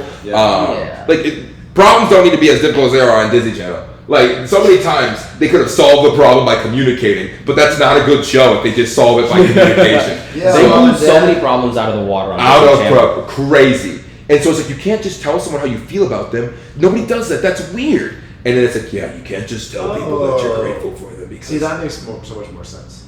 Problems don't need to be as difficult as they are on Disney Channel. Like so many times they could have solved the problem by communicating, but that's not a good show if they just solve it by communication. They blew so many problems out of the water on Disney Channel. Crazy. And so it's like you can't just tell someone how you feel about them. Nobody does that. That's weird. And then it's like, yeah, you can't just tell people that you're grateful for them. Because see, that makes so much more sense.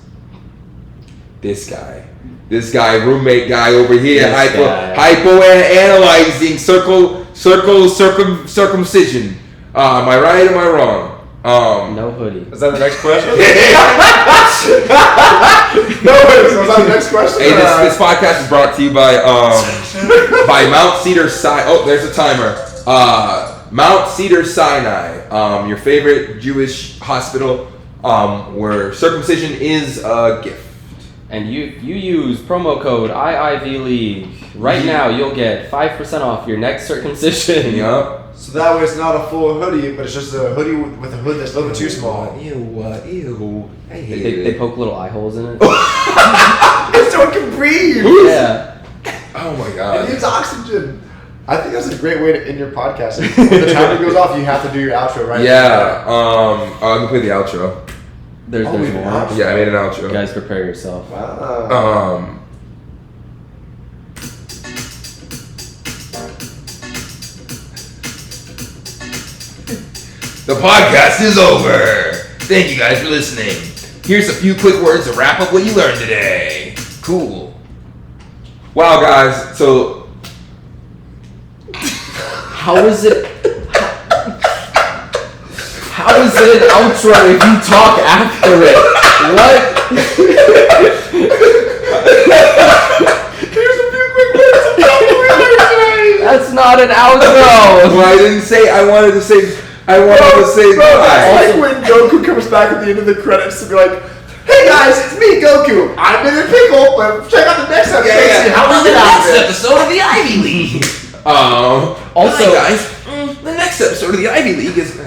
This guy, roommate guy over here, hypo analyzing circumcision. Am I right? Am I wrong? No hoodie. Is that the next question? No hoodie. So is that the next question? Hey, this podcast is brought to you by Mount Cedar Sinai. Oh, there's a timer. Mount Cedar Sinai, your favorite Jewish hospital, where circumcision is a gift. And you use promo code IIV League. Right now, you'll get 5% off your next circumcision. Yup. So that way it's not a full hoodie, but it's just a hoodie with a hood that's a little bit too small. Ew. I hate it. They poke little eye holes in it. So it can breathe. Yeah. Oh my god. It needs oxygen. I think that's a great way to end your podcast. When the timer goes off, you have to do your outro, right? Yeah. I'm gonna play the outro. There's more. Yeah, I made an outro. Guys, prepare yourself. Wow. The podcast is over. Thank you guys for listening. Here's a few quick words to wrap up what you learned today. Cool. Wow, guys. So, How is it an outro if you talk after it? What? Here's a few quick words to tell you what we learned today. That's not an outro. well, I didn't say. I wanted to say bye. It's like when Goku comes back at the end of the credits to be like, "Hey guys, it's me, Goku. I've been in pickle, but check out the next episode. See how we get out of it." episode of the Ivy League. Also, guys, the next episode of the Ivy League is.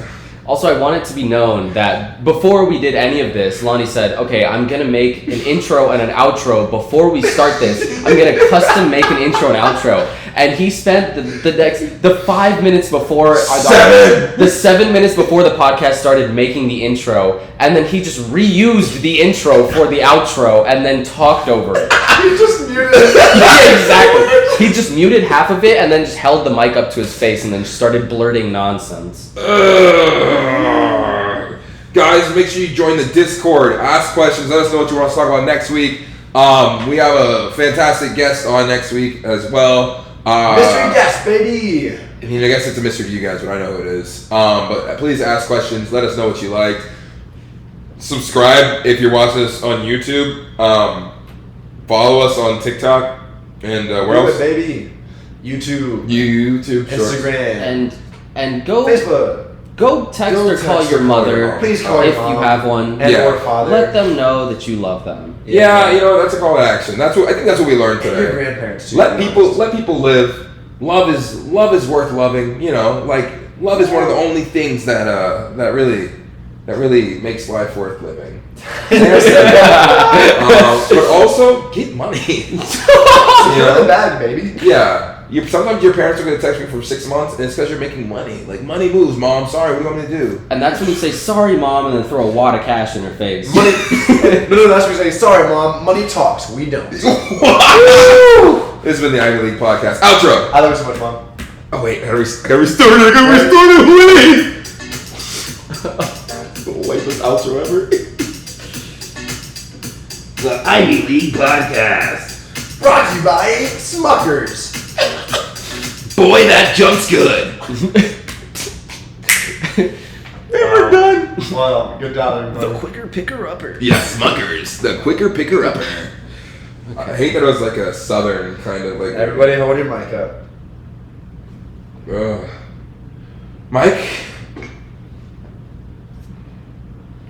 Also, I want it to be known that before we did any of this, Lonnie said, okay, I'm going to make an intro and an outro before we start this. I'm going to custom make an intro and outro. And he spent the 5 minutes before... The 7 minutes before the podcast started making the intro. And then he just reused the intro for the outro and then talked over it. He just muted it. Yeah, exactly. He just muted half of it and then just held the mic up to his face and then just started blurting nonsense. Guys, make sure you join the Discord. Ask questions. Let us know what you want us to talk about next week. We have a fantastic guest on next week as well. Mystery guest, baby. I mean, I guess it's a mystery to you guys, but I know who it is. But please ask questions. Let us know what you liked. Subscribe if you're watching us on YouTube. Follow us on TikTok. And where else? Baby. YouTube. YouTube. Sure. Instagram. And go... Facebook. Go text or call your mother. Please call if your mom. you have one. And or father. Let them know that you love them. Yeah, you know, that's a call to action. I think that's what we learned today. And your grandparents too. Let people live. Love is worth loving. You know, like love is one of the only things that really that really makes life worth living. But also get money. The bag, baby. Yeah. Sometimes your parents are going to text me for 6 months, and it's because you're making money. Like, money moves, Mom. Sorry, what do you want me to do? And that's when you say, sorry, Mom, and then throw a wad of cash in her face. Money. No, that's when you say, sorry, Mom. Money talks. We don't. This has been the IIV League Podcast. Outro. I love you so much, Mom. Oh, wait. I got to restart it. Wait. The lamest outro ever. The IIV League Podcast. Brought to you by Smuckers. Boy, that jump's good. We're done. Well, good job, everybody. The quicker picker-upper. Yeah, Smuckers. The quicker picker-upper. I hate that it was like a southern kind of like... Everybody hold your mic up. Mike?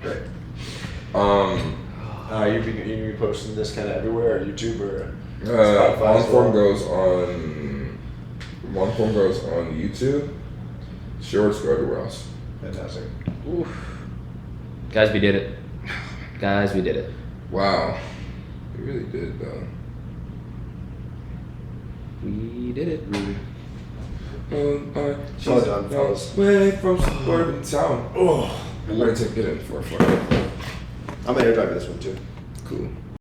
Great. You be posting this kind of everywhere, or YouTube, or Spotify Long as form well? goes on YouTube. Shorts go everywhere else. Fantastic. Oof. Guys, we did it. Guys, we did it. Wow. We really did though. We did it. Well done, fellas. Way from suburban town. Oh, I'm ready to get in for a fun. I'm gonna air drive this one too. Cool.